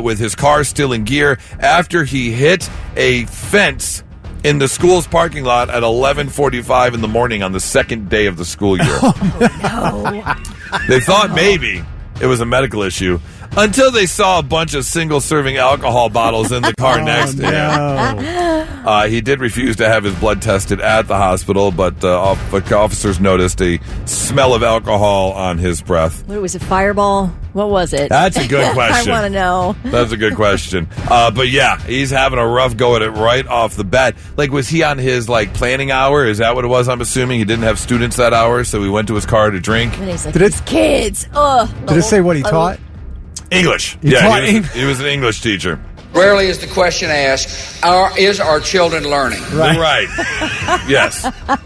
Speaker 1: with his car still in gear after he hit a fence in the school's parking lot at 11:45 in the morning on the second day of the school year. They thought maybe it was a medical issue until they saw a bunch of single-serving alcohol bottles in the car next to him. He did refuse to have his blood tested at the hospital, but officers noticed a smell of alcohol on his breath.
Speaker 2: What was it, Fireball? What was it?
Speaker 1: That's a good question.
Speaker 2: I want to know.
Speaker 1: That's a good question. But yeah, he's having a rough go at it right off the bat. Like, was he on his planning hour? Is that what it was? I'm assuming he didn't have students that hour, so he went to his car to drink.
Speaker 2: And he's like, these kids.
Speaker 3: Did it say what he taught?
Speaker 1: English. He was an English teacher.
Speaker 12: Rarely is the question asked, is our children learning?
Speaker 1: Right. Yes.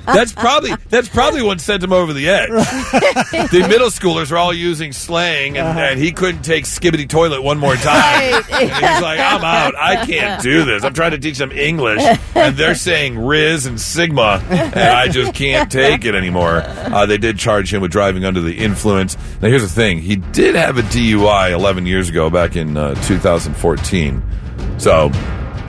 Speaker 1: That's probably what sent him over the edge. The middle schoolers are all using slang, and he couldn't take skibbity toilet one more time.
Speaker 2: Right.
Speaker 1: And he's like, I'm out. I can't do this. I'm trying to teach them English, and they're saying Riz and Sigma, and I just can't take it anymore. They did charge him with driving under the influence. Now, here's the thing. He did have a DUI 11 years ago, back in 2014. So,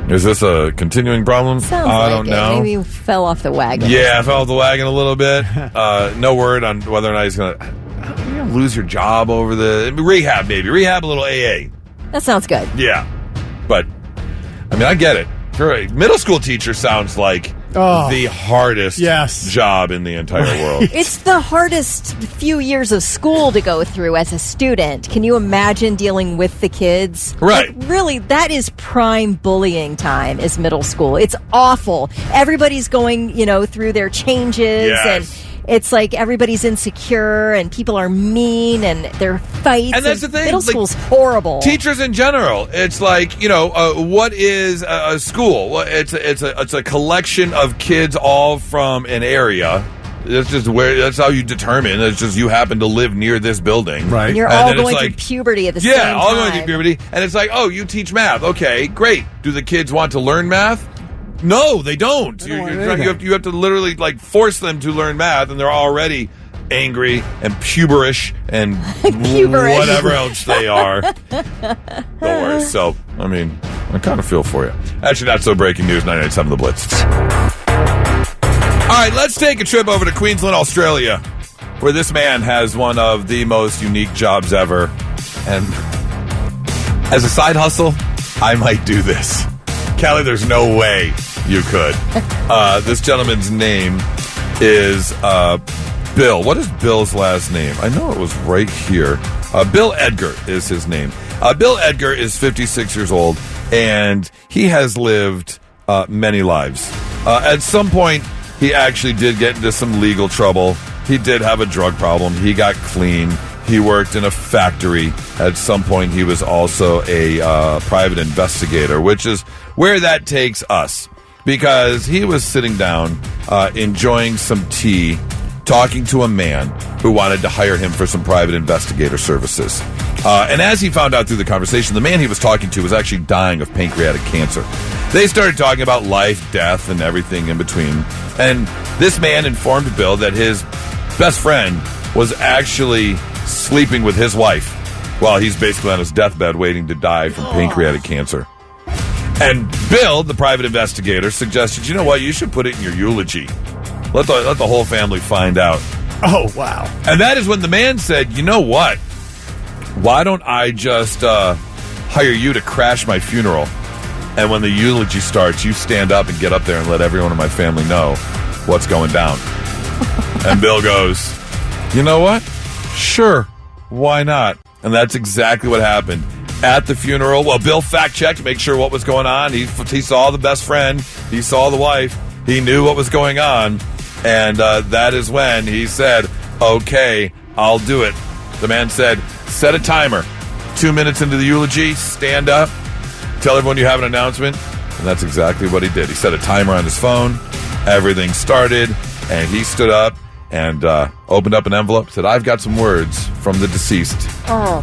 Speaker 1: is this a continuing problem? I don't know.
Speaker 2: Maybe he fell off the wagon.
Speaker 1: Yeah, fell off the wagon a little bit. No word on whether or not he's going to lose your job over the rehab, maybe. Rehab, a little AA.
Speaker 2: That sounds good.
Speaker 1: Yeah. But, I mean, I get it. Middle school teacher sounds like the hardest job in the entire world.
Speaker 2: It's the hardest few years of school to go through as a student. Can you imagine dealing with the kids?
Speaker 1: Right.
Speaker 2: Like, really, that is prime bullying time is middle school. It's awful. Everybody's going, through their changes and it's like everybody's insecure and people are mean and they're fights.
Speaker 1: And that's the thing.
Speaker 2: Middle school's horrible.
Speaker 1: Teachers in general, it's like, what is a school? Well, it's a collection of kids all from an area. That's how you determine. It's just you happen to live near this building.
Speaker 3: Right.
Speaker 2: And you're all going through puberty at the same time.
Speaker 1: Yeah, all going through puberty. And it's like, oh, you teach math. Okay, great. Do the kids want to learn math? No, they don't. You have to literally force them to learn math, and they're already angry and puberish and whatever else they are. The worst. So, I mean, I kind of feel for you. Actually, not so breaking news. 98.7 The Blitz. All right, let's take a trip over to Queensland, Australia, where this man has one of the most unique jobs ever. And as a side hustle, I might do this. Callie, there's no way you could. This gentleman's name is Bill. What is Bill's last name? I know it was right here. Bill Edgar is his name. Bill Edgar is 56 years old, and he has lived many lives. At some point, he actually did get into some legal trouble. He did have a drug problem. He got clean. He worked in a factory. At some point, he was also a private investigator, which is where that takes us. Because he was sitting down, enjoying some tea, talking to a man who wanted to hire him for some private investigator services. And as he found out through the conversation, the man he was talking to was actually dying of pancreatic cancer. They started talking about life, death, and everything in between. And this man informed Bill that his best friend was actually sleeping with his wife while he's basically on his deathbed waiting to die from pancreatic cancer. And Bill, the private investigator, suggested, you know what, you should put it in your eulogy. Let the whole family find out.
Speaker 3: Oh, wow.
Speaker 1: And that is when the man said, you know what, why don't I just hire you to crash my funeral? And when the eulogy starts, you stand up and get up there and let everyone in my family know what's going down. And Bill goes, you know what? Sure, why not? And that's exactly what happened. at the funeral. Well, Bill fact-checked to make sure what was going on. He saw the best friend. He saw the wife. He knew what was going on. And that is when he said, okay, I'll do it. The man said, set a timer. 2 minutes into the eulogy, stand up, tell everyone you have an announcement. And that's exactly what he did. He set a timer on his phone. Everything started, and he stood up and opened up an envelope, said, I've got some words from the deceased.
Speaker 2: Oh.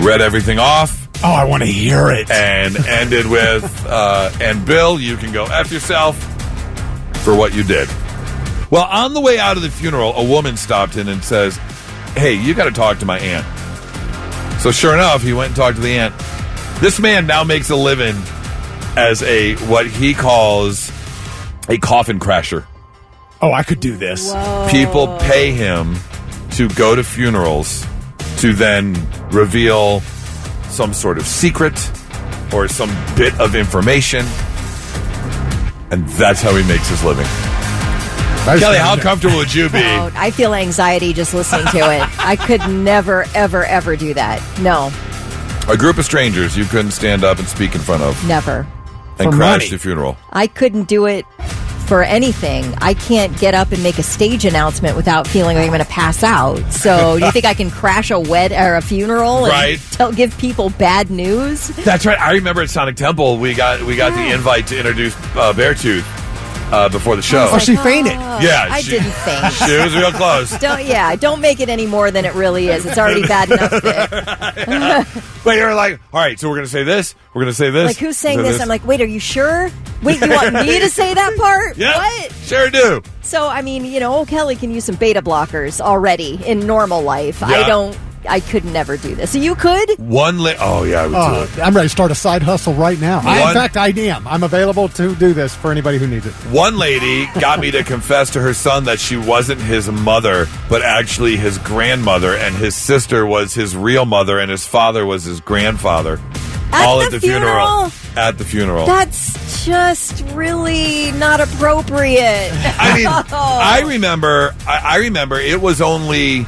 Speaker 1: Read everything off.
Speaker 3: Oh, I want to hear it.
Speaker 1: And ended with, and Bill, you can go F yourself for what you did. Well, on the way out of the funeral, a woman stopped in and says, hey, you got to talk to my aunt. So sure enough, he went and talked to the aunt. This man now makes a living as what he calls a coffin crasher.
Speaker 3: Oh, I could do this.
Speaker 2: Whoa.
Speaker 1: People pay him to go to funerals to then reveal some sort of secret or some bit of information. And that's how he makes his living. Kelly, how comfortable would you be?
Speaker 2: Oh, I feel anxiety just listening to it. I could never, ever, ever do that. No.
Speaker 1: A group of strangers you couldn't stand up and speak in front of.
Speaker 2: Never.
Speaker 1: And crash the funeral.
Speaker 2: I couldn't do it for anything. I can't get up and make a stage announcement without feeling like I'm going to pass out. So do you think I can crash a a funeral and give people bad news?
Speaker 1: That's right. I remember at Sonic Temple we got the invite to introduce Beartooth before the show.
Speaker 3: Oh, she fainted.
Speaker 1: Yeah,
Speaker 2: I didn't faint.
Speaker 1: She was real close.
Speaker 2: Don't make it any more than it really is. It's already bad enough there.
Speaker 1: But you're like, all right, so we're going to say this. We're going to say this.
Speaker 2: Like, who's saying this? I'm like, wait, are you sure? Wait, you want me to say that part?
Speaker 1: Yeah,
Speaker 2: what?
Speaker 1: Sure do.
Speaker 2: So, I mean, Kelly can use some beta blockers already in normal life.
Speaker 1: Yeah.
Speaker 2: I could never do this. So you could?
Speaker 1: Oh, yeah, I would do it.
Speaker 3: I'm ready to start a side hustle right now. In fact, I am. I'm available to do this for anybody who needs it.
Speaker 1: One lady got me to confess to her son that she wasn't his mother, but actually his grandmother, and his sister was his real mother, and his father was his grandfather. All at the funeral. At the funeral.
Speaker 2: That's just really not appropriate.
Speaker 1: I mean, I remember it was only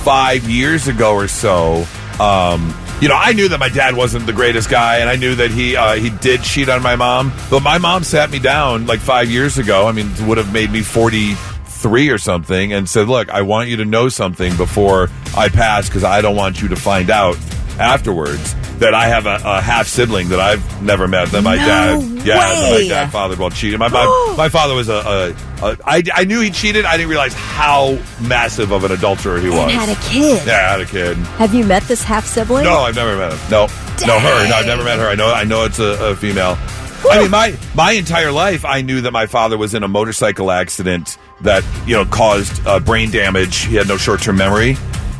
Speaker 1: 5 years ago or so. I knew that my dad wasn't the greatest guy, and I knew that he did cheat on my mom. But my mom sat me down like 5 years ago. I mean, it would have made me 43 or something, and said, "Look, I want you to know something before I pass, because I don't want you to find out afterwards that I have a half sibling that I've never met. That my dad fathered while cheating. My father was I knew he cheated. I didn't realize how massive of an adulterer he was.
Speaker 2: And had a kid.
Speaker 1: Yeah, I had a kid.
Speaker 2: Have you met this half sibling?
Speaker 1: No, I've never met him. No, her. No, I've never met her. I know it's a female. Whew. I mean, my entire life, I knew that my father was in a motorcycle accident that caused brain damage. He had no short-term memory,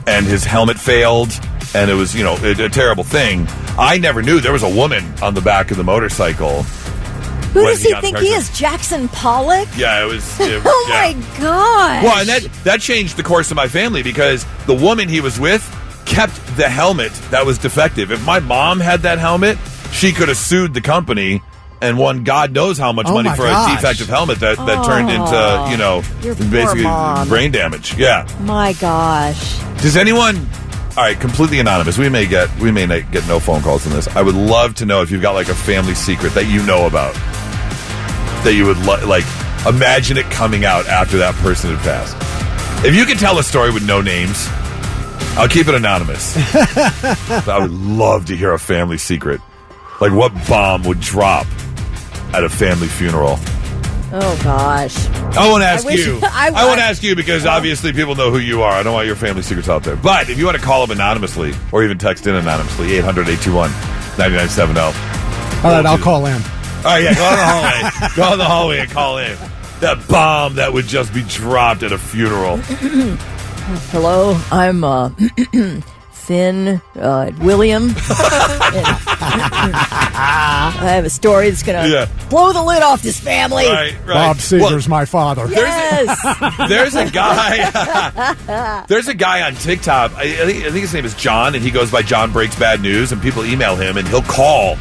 Speaker 1: and his helmet failed. And it was, a terrible thing. I never knew there was a woman on the back of the motorcycle.
Speaker 2: Who does he think he is? Jackson Pollock?
Speaker 1: Yeah, it was.
Speaker 2: Oh, my gosh.
Speaker 1: Well, and that changed the course of my family, because the woman he was with kept the helmet that was defective. If my mom had that helmet, she could have sued the company and won God knows how much money for a defective helmet that turned into, basically brain damage. Yeah.
Speaker 2: My gosh.
Speaker 1: Does anyone... All right, completely anonymous. We may get no phone calls on this. I would love to know if you've got like a family secret that you know about, that you would imagine it coming out after that person had passed. If you could tell a story with no names, I'll keep it anonymous. But I would love to hear a family secret, like what bomb would drop at a family funeral.
Speaker 2: Oh gosh!
Speaker 1: I won't ask you. I won't ask you because obviously people know who you are. I don't want your family secrets out there. But if you want to call up anonymously or even text in anonymously, 800-821-9970.
Speaker 3: All right, I'll call in.
Speaker 1: All right, yeah, go in the hallway. Go in the hallway and call in. That bomb that would just be dropped at a funeral.
Speaker 2: Hello, I'm Finn William. I have a story that's going to blow the lid off this family.
Speaker 1: Right.
Speaker 3: Bob Seger's my father.
Speaker 2: Yes.
Speaker 1: There's a guy. There's a guy on TikTok. I think his name is John, and he goes by John Breaks Bad News. And people email him, and he'll call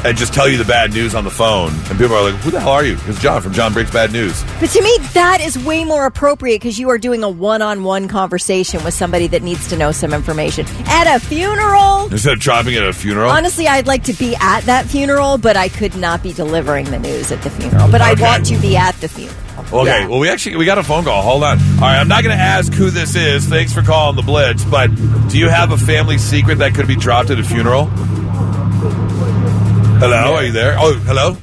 Speaker 1: and just tell you the bad news on the phone. And people are like, who the hell are you? It's John from John Breaks Bad News.
Speaker 2: But to me, that is way more appropriate because you are doing a one-on-one conversation with somebody that needs to know some information. At a funeral?
Speaker 1: Instead of dropping it at a funeral?
Speaker 2: Honestly, I'd like to be at that funeral, but I could not be delivering the news at the funeral. But I want to be at the funeral.
Speaker 1: Okay, well, we got a phone call. Hold on. All right, I'm not going to ask who this is. Thanks for calling the Blitz. But do you have a family secret that could be dropped at a funeral? Hello, are you there? Oh, hello?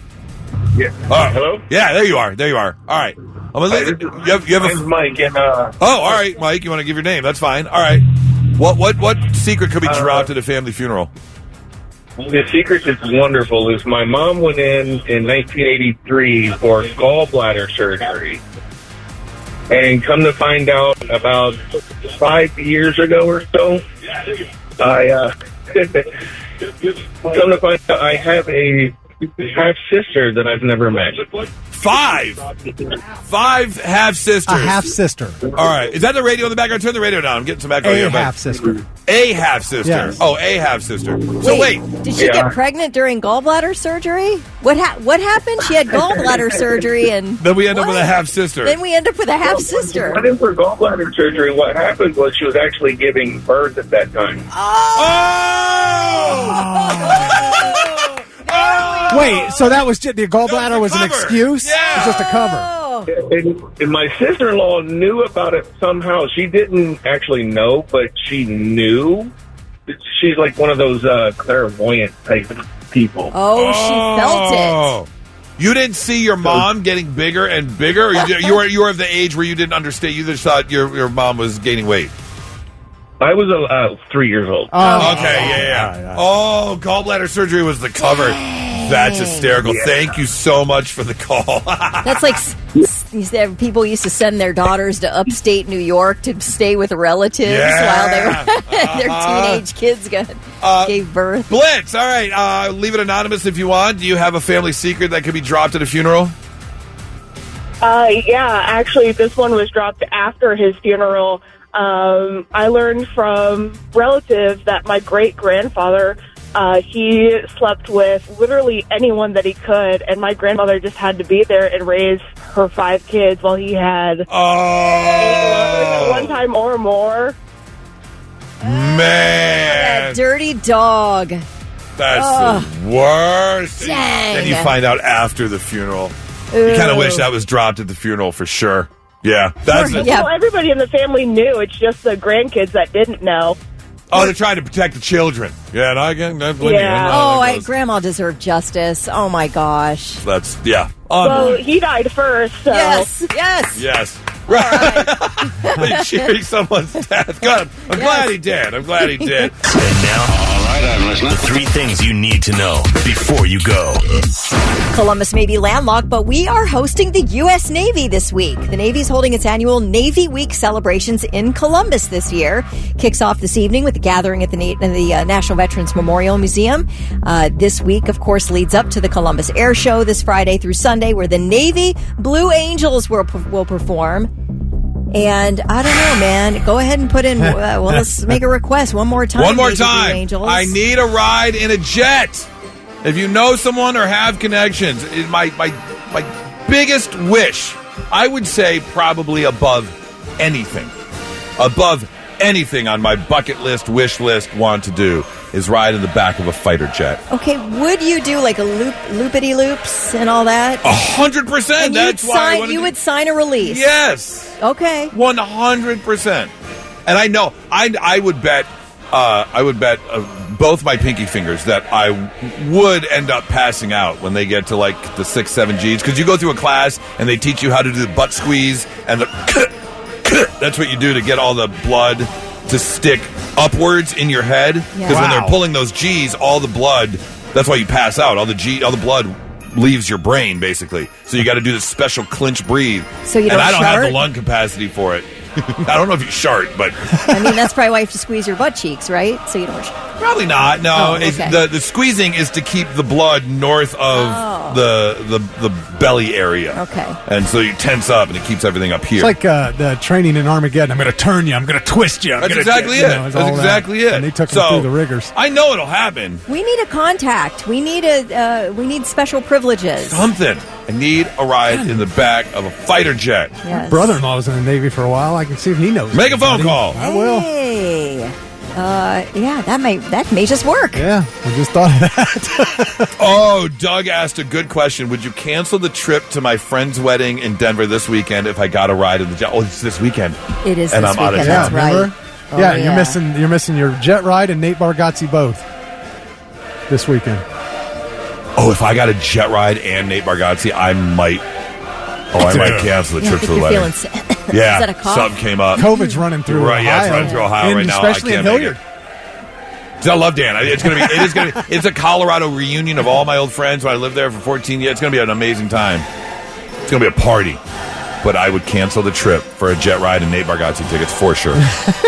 Speaker 13: Yeah. Hello?
Speaker 1: Yeah, there you are. There you are. All right. I'm gonna you have a
Speaker 13: Mike and
Speaker 1: Oh, all right, Mike. You want to give your name? That's fine. All right. What secret could be dropped at a family funeral?
Speaker 13: The secret is wonderful. Is my mom went in 1983 for gallbladder surgery, and come to find out about 5 years ago or so, I come to find out I have a half sister that I've never met.
Speaker 1: 5 half sisters.
Speaker 3: A half sister.
Speaker 1: All right. Is that the radio in the background? Turn the radio down. I'm getting some background here.
Speaker 3: A half sister.
Speaker 1: A half sister.
Speaker 3: Yes.
Speaker 1: Oh, a half sister. So wait.
Speaker 2: Did she get pregnant during gallbladder surgery? What happened? She had gallbladder surgery and...
Speaker 1: Then we end up with a half sister.
Speaker 2: Then we end up with a half sister.
Speaker 13: Went in for gallbladder surgery. What happened was she was actually giving birth at that time.
Speaker 3: Wait, so that was just, the gallbladder was an excuse?
Speaker 1: Yeah.
Speaker 3: It was just a cover.
Speaker 13: And my sister-in-law knew about it somehow. She didn't actually know, but she knew. She's like one of those clairvoyant type people.
Speaker 2: Oh, she felt it.
Speaker 1: You didn't see your mom getting bigger and bigger? Or you were of the age where you didn't understand. You just thought your mom was gaining weight.
Speaker 13: I was 3 years old.
Speaker 1: Oh, okay, yeah. Oh, gallbladder surgery was the cover. That's hysterical.
Speaker 13: Yeah.
Speaker 1: Thank you so much for the call.
Speaker 2: That's like people used to send their daughters to upstate New York to stay with relatives while they were their teenage kids gave birth.
Speaker 1: Blitz, all right. Leave it anonymous if you want. Do you have a family secret that could be dropped at a funeral?
Speaker 14: Yeah, actually, this one was dropped after his funeral. I learned from relatives that my great-grandfather, he slept with literally anyone that he could, and my grandmother just had to be there and raise her 5 kids while he had 8, 11 at one time or more.
Speaker 1: Man.
Speaker 2: That dirty dog.
Speaker 1: That's the worst.
Speaker 2: Dang.
Speaker 1: Then you find out after the funeral. You kind of wish that was dropped at the funeral for sure. Yeah.
Speaker 14: Well, everybody in the family knew. It's just the grandkids that didn't know.
Speaker 1: Oh, they're trying to protect the children. Yeah, and I blame you.
Speaker 2: Grandma deserved justice. Oh, my gosh.
Speaker 1: That's, yeah.
Speaker 14: Well, he died first, so.
Speaker 2: Yes.
Speaker 1: Right. Cheering someone's death. Good. I'm glad he did. And now,
Speaker 4: all right, I'm listening. The 3 things you need to know before you go.
Speaker 2: Columbus may be landlocked, but we are hosting the U.S. Navy this week. The Navy is holding its annual Navy Week celebrations in Columbus this year. Kicks off this evening with a gathering at the National Veterans Memorial Museum. This week, of course, leads up to the Columbus Air Show this Friday through Sunday, where the Navy Blue Angels will perform. And I don't know, man. Go ahead and put in. Let's make a request one more time.
Speaker 1: One more
Speaker 2: Navy Blue
Speaker 1: time.
Speaker 2: Angels.
Speaker 1: I need a ride in a jet. If you know someone or have connections, my biggest wish, I would say probably above anything on my bucket list, wish list, want to do is ride in the back of a fighter jet.
Speaker 2: Okay, would you do like a loopity loops and all that?
Speaker 1: 100%. That's why
Speaker 2: you would sign a release.
Speaker 1: Yes.
Speaker 2: Okay.
Speaker 1: 100%. And I know I would bet both my pinky fingers that I would end up passing out when they get to like the 6, 7 Gs, because you go through a class and they teach you how to do the butt squeeze and that's what you do to get all the blood to stick upwards in your head, because when they're pulling those G's, all the blood, that's why you pass out. All the blood leaves your brain basically. So you got to do this special clinch breathe.
Speaker 2: So you don't
Speaker 1: and I don't
Speaker 2: shart?
Speaker 1: have the lung capacity for it. I don't know if you shart, but
Speaker 2: I mean that's probably why you have to squeeze your butt cheeks, right? So you don't shart.
Speaker 1: Probably not. No,
Speaker 2: okay.
Speaker 1: the squeezing is to keep the blood north of the belly area.
Speaker 2: Okay.
Speaker 1: And so you tense up, and it keeps everything up here.
Speaker 3: It's like the training in Armageddon. I'm going to turn you. I'm going to twist you.
Speaker 1: That's exactly it. That's exactly it.
Speaker 3: And they took him through the rigors.
Speaker 1: I know it'll happen.
Speaker 2: We need a contact. We need special privileges.
Speaker 1: Something. I need a ride in the back of a fighter jet.
Speaker 2: Yes.
Speaker 3: Brother-in-law was in the Navy for a while. I can see if he knows.
Speaker 1: Make a phone call.
Speaker 3: I will.
Speaker 2: Hey. Yeah, that may just work.
Speaker 3: Yeah, I just thought of that.
Speaker 1: Oh, Doug asked a good question. Would you cancel the trip to my friend's wedding in Denver this weekend if I got a ride in the jet? Oh, it's this weekend.
Speaker 2: It is
Speaker 1: and
Speaker 2: this
Speaker 1: I'm
Speaker 2: weekend.
Speaker 1: Out of
Speaker 2: That's
Speaker 1: town.
Speaker 2: right. Oh,
Speaker 3: yeah, you're missing your jet ride and Nate Bargatze both this weekend.
Speaker 1: Oh, if I got a jet ride and Nate Bargatze, I might cancel the trip to the wedding. Yeah,
Speaker 2: is that a cough?
Speaker 1: Something came up.
Speaker 3: COVID's running through Ohio.
Speaker 1: Yeah, it's running through Ohio right now.
Speaker 3: Especially
Speaker 1: I can't
Speaker 3: in
Speaker 1: make
Speaker 3: Hilliard.
Speaker 1: it. I love Dan. It's a Colorado reunion of all my old friends when I lived there for 14 years. It's going to be an amazing time. It's going to be a party. But I would cancel the trip for a jet ride and Nate Bargatze tickets for sure.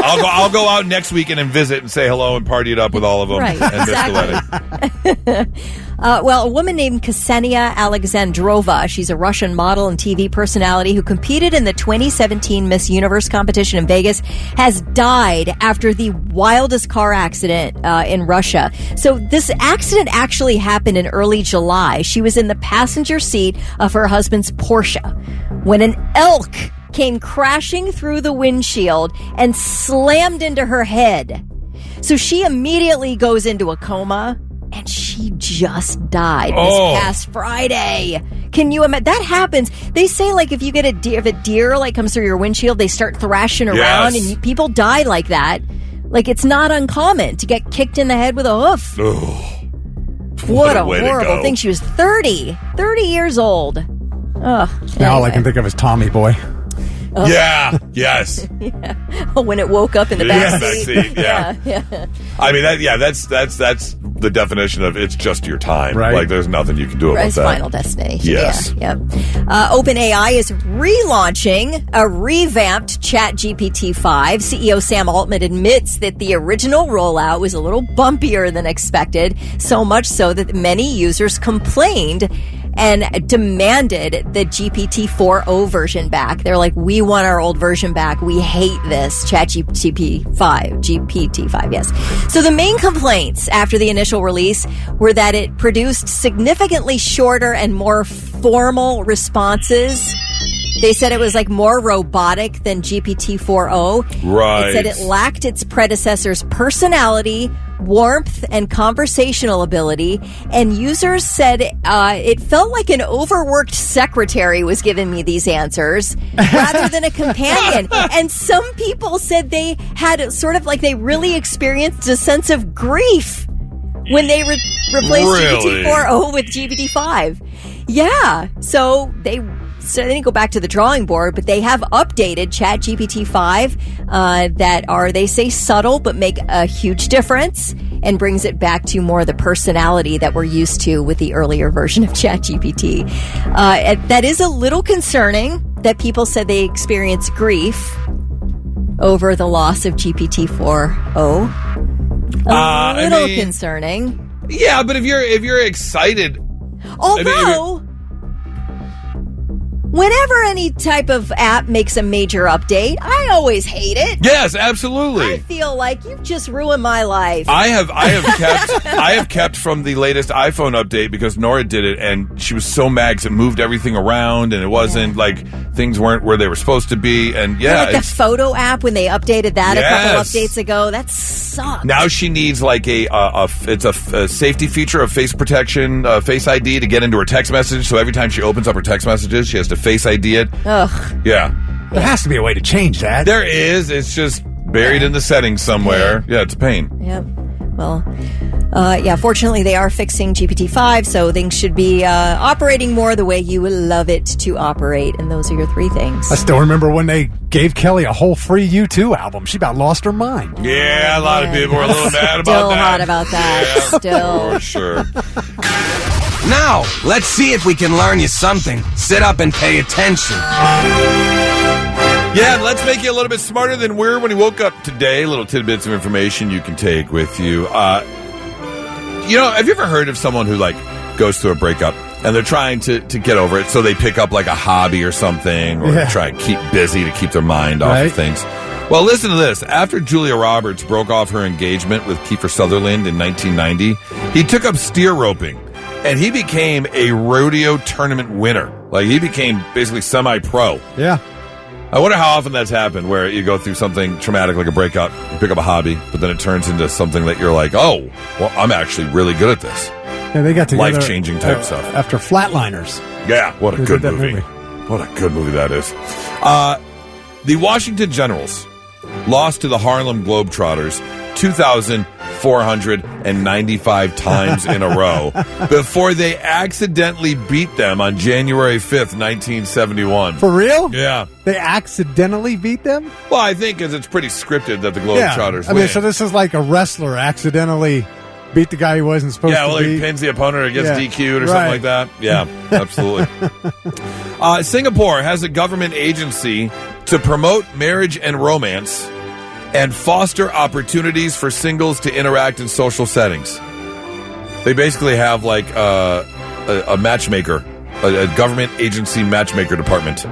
Speaker 1: I'll go out next weekend and visit and say hello and party it up with all of them and miss the wedding.
Speaker 2: Well, a woman named Ksenia Alexandrova, she's a Russian model and TV personality who competed in the 2017 Miss Universe competition in Vegas, has died after the wildest car accident in Russia. So this accident actually happened in early July. She was in the passenger seat of her husband's Porsche when an elk came crashing through the windshield and slammed into her head. So she immediately goes into a coma. And she just died this past Friday. Can you imagine? That happens. They say, like, if you get if a deer like comes through your windshield, they start thrashing around, and people die like that. Like, it's not uncommon to get kicked in the head with a hoof. What a horrible thing. She was 30 years old.
Speaker 3: Now all I can think of is Tommy Boy.
Speaker 2: Oh.
Speaker 1: Yeah. Yes.
Speaker 2: Yeah. When it woke up in the back seat.
Speaker 1: Yeah. I mean, that's the definition of it's just your time.
Speaker 3: Right.
Speaker 1: Like, there's nothing you can do about
Speaker 2: It's
Speaker 1: that.
Speaker 2: Final Destination.
Speaker 1: Yes.
Speaker 2: Yeah. OpenAI is relaunching a revamped ChatGPT-5. CEO Sam Altman admits that the original rollout was a little bumpier than expected, so much so that many users complained and demanded the GPT-4o version back. They're like, we want our old version back. We hate this GPT-5, yes. So the main complaints after the initial release were that it produced significantly shorter and more formal responses. They said it was like more robotic than GPT-4o.
Speaker 1: Right.
Speaker 2: It said it lacked its predecessor's personality, warmth, and conversational ability. And users said it felt like an overworked secretary was giving me these answers rather than a companion. And some people said they had sort of like they really experienced a sense of grief when they replaced GPT-4o with GPT-5. Yeah. So they didn't go back to the drawing board, but they have updated ChatGPT-5 that are, they say, subtle but make a huge difference and brings it back to more of the personality that we're used to with the earlier version of ChatGPT. That is a little concerning that people said they experienced grief over the loss of GPT-4o. A little concerning.
Speaker 1: Yeah, but if you're excited,
Speaker 2: although. Whenever any type of app makes a major update, I always hate it.
Speaker 1: Yes, absolutely.
Speaker 2: I feel like you've just ruined my life.
Speaker 1: I have kept from the latest iPhone update because Nora did it and she was so mad because it moved everything around and it wasn't like things weren't where they were supposed to be. And
Speaker 2: like the photo app when they updated that a couple updates ago, that sucked.
Speaker 1: Now she needs like it's a safety feature of face protection, Face ID to get into her text message. So every time she opens up her text messages, she has to Face ID it.
Speaker 2: Ugh.
Speaker 1: Yeah.
Speaker 3: There has to be a way to change that.
Speaker 1: There is. It's just buried in the settings somewhere. Yeah, it's a pain.
Speaker 2: Yep. Well, fortunately they are fixing GPT-5, so things should be operating more the way you would love it to operate. And those are your three things.
Speaker 3: I still remember when they gave Kelly a whole free U2 album. She about lost her mind.
Speaker 1: Yeah, a lot of people were a little mad about that.
Speaker 2: Still hot about that.
Speaker 1: Yeah,
Speaker 2: still.
Speaker 1: for sure.
Speaker 6: Now, let's see if we can learn you something. Sit up and pay attention.
Speaker 1: Yeah, let's make you a little bit smarter than we were when you woke up today. Little tidbits of information you can take with you. Have you ever heard of someone who, like, goes through a breakup and they're trying to get over it, so they pick up like a hobby or something, or try and keep busy to keep their mind off of things. Well, listen to this. After Julia Roberts broke off her engagement with Kiefer Sutherland in 1990, he took up steer roping, and he became a rodeo tournament winner. Like, he became basically semi-pro.
Speaker 3: Yeah.
Speaker 1: I wonder how often that's happened, where you go through something traumatic like a breakup, you pick up a hobby, but then it turns into something that you're like, oh, well, I'm actually really good at this.
Speaker 3: Yeah, they got together.
Speaker 1: Life-changing type stuff.
Speaker 3: After Flatliners.
Speaker 1: Yeah, what a good movie. What a good movie that is. The Washington Generals lost to the Harlem Globetrotters 2,495 times in a row before they accidentally beat them on January 5th, 1971.
Speaker 3: For real?
Speaker 1: Yeah.
Speaker 3: They accidentally beat them?
Speaker 1: Well, I think because it's pretty scripted that the Globetrotters
Speaker 3: win.
Speaker 1: win.
Speaker 3: So this is like a wrestler accidentally beat the guy he wasn't supposed to beat.
Speaker 1: Yeah, well, he pins the opponent or gets DQ'd or something like that. Yeah, absolutely. Singapore has a government agency to promote marriage and romance and foster opportunities for singles to interact in social settings. They basically have like a matchmaker, a government agency matchmaker department.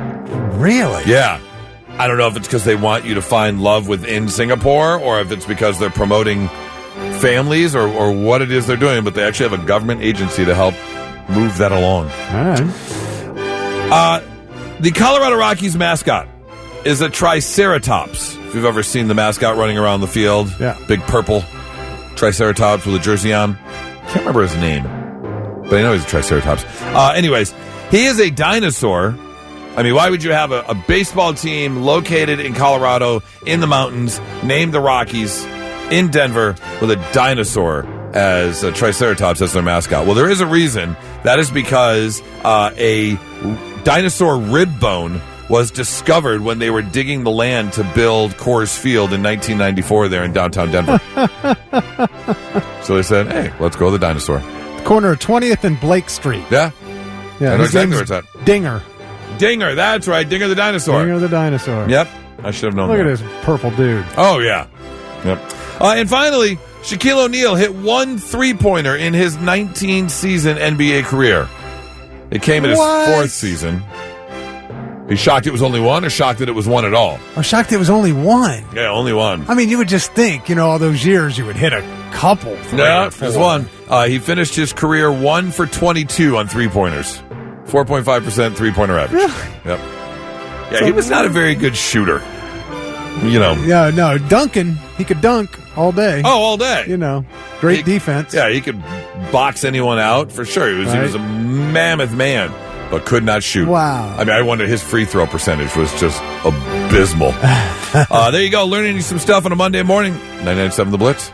Speaker 3: Really?
Speaker 1: Yeah. I don't know if it's because they want you to find love within Singapore, or if it's because they're promoting families, or what it is they're doing, but they actually have a government agency to help move that along.
Speaker 3: All right.
Speaker 1: The Colorado Rockies mascot is a triceratops. If you've ever seen the mascot running around the field, big purple triceratops with a jersey on. Can't remember his name, but I know he's a triceratops. Anyways, he is a dinosaur. I mean, why would you have a baseball team located in Colorado in the mountains named the Rockies in Denver with a dinosaur as a triceratops as their mascot? Well, there is a reason. That is because a dinosaur rib bone was discovered when they were digging the land to build Coors Field in 1994 there in downtown Denver. So they said, hey, let's go to the dinosaur.
Speaker 3: The corner of 20th and Blake Street.
Speaker 1: Yeah. I know exactly where it's at.
Speaker 3: Dinger.
Speaker 1: Dinger, that's right. Dinger the dinosaur.
Speaker 3: Dinger the dinosaur.
Speaker 1: Yep. I should have known
Speaker 3: Look
Speaker 1: that.
Speaker 3: at this purple dude.
Speaker 1: Oh, yeah. Yep. And finally, Shaquille O'Neal hit one three-pointer in his 19-season NBA career. It came in his fourth season. Are you shocked it was only one, or shocked that it was one at all?
Speaker 3: I'm shocked it was only one.
Speaker 1: Yeah, only one.
Speaker 3: I mean, you would just think, all those years you would hit a couple.
Speaker 1: Yeah, there's one. He finished his career 1 for 22 on three-pointers. 4.5% three-pointer average.
Speaker 3: Really?
Speaker 1: Yep. Yeah, he was not a very good shooter.
Speaker 3: Yeah, no, dunking. He could dunk all day.
Speaker 1: Oh, all day.
Speaker 3: Great defense.
Speaker 1: Yeah, he could box anyone out for sure. He was a mammoth man, but could not shoot.
Speaker 3: Wow.
Speaker 1: I mean, I wonder his free throw percentage was just abysmal. There you go, learning some stuff on a Monday morning. 99.7 The Blitz.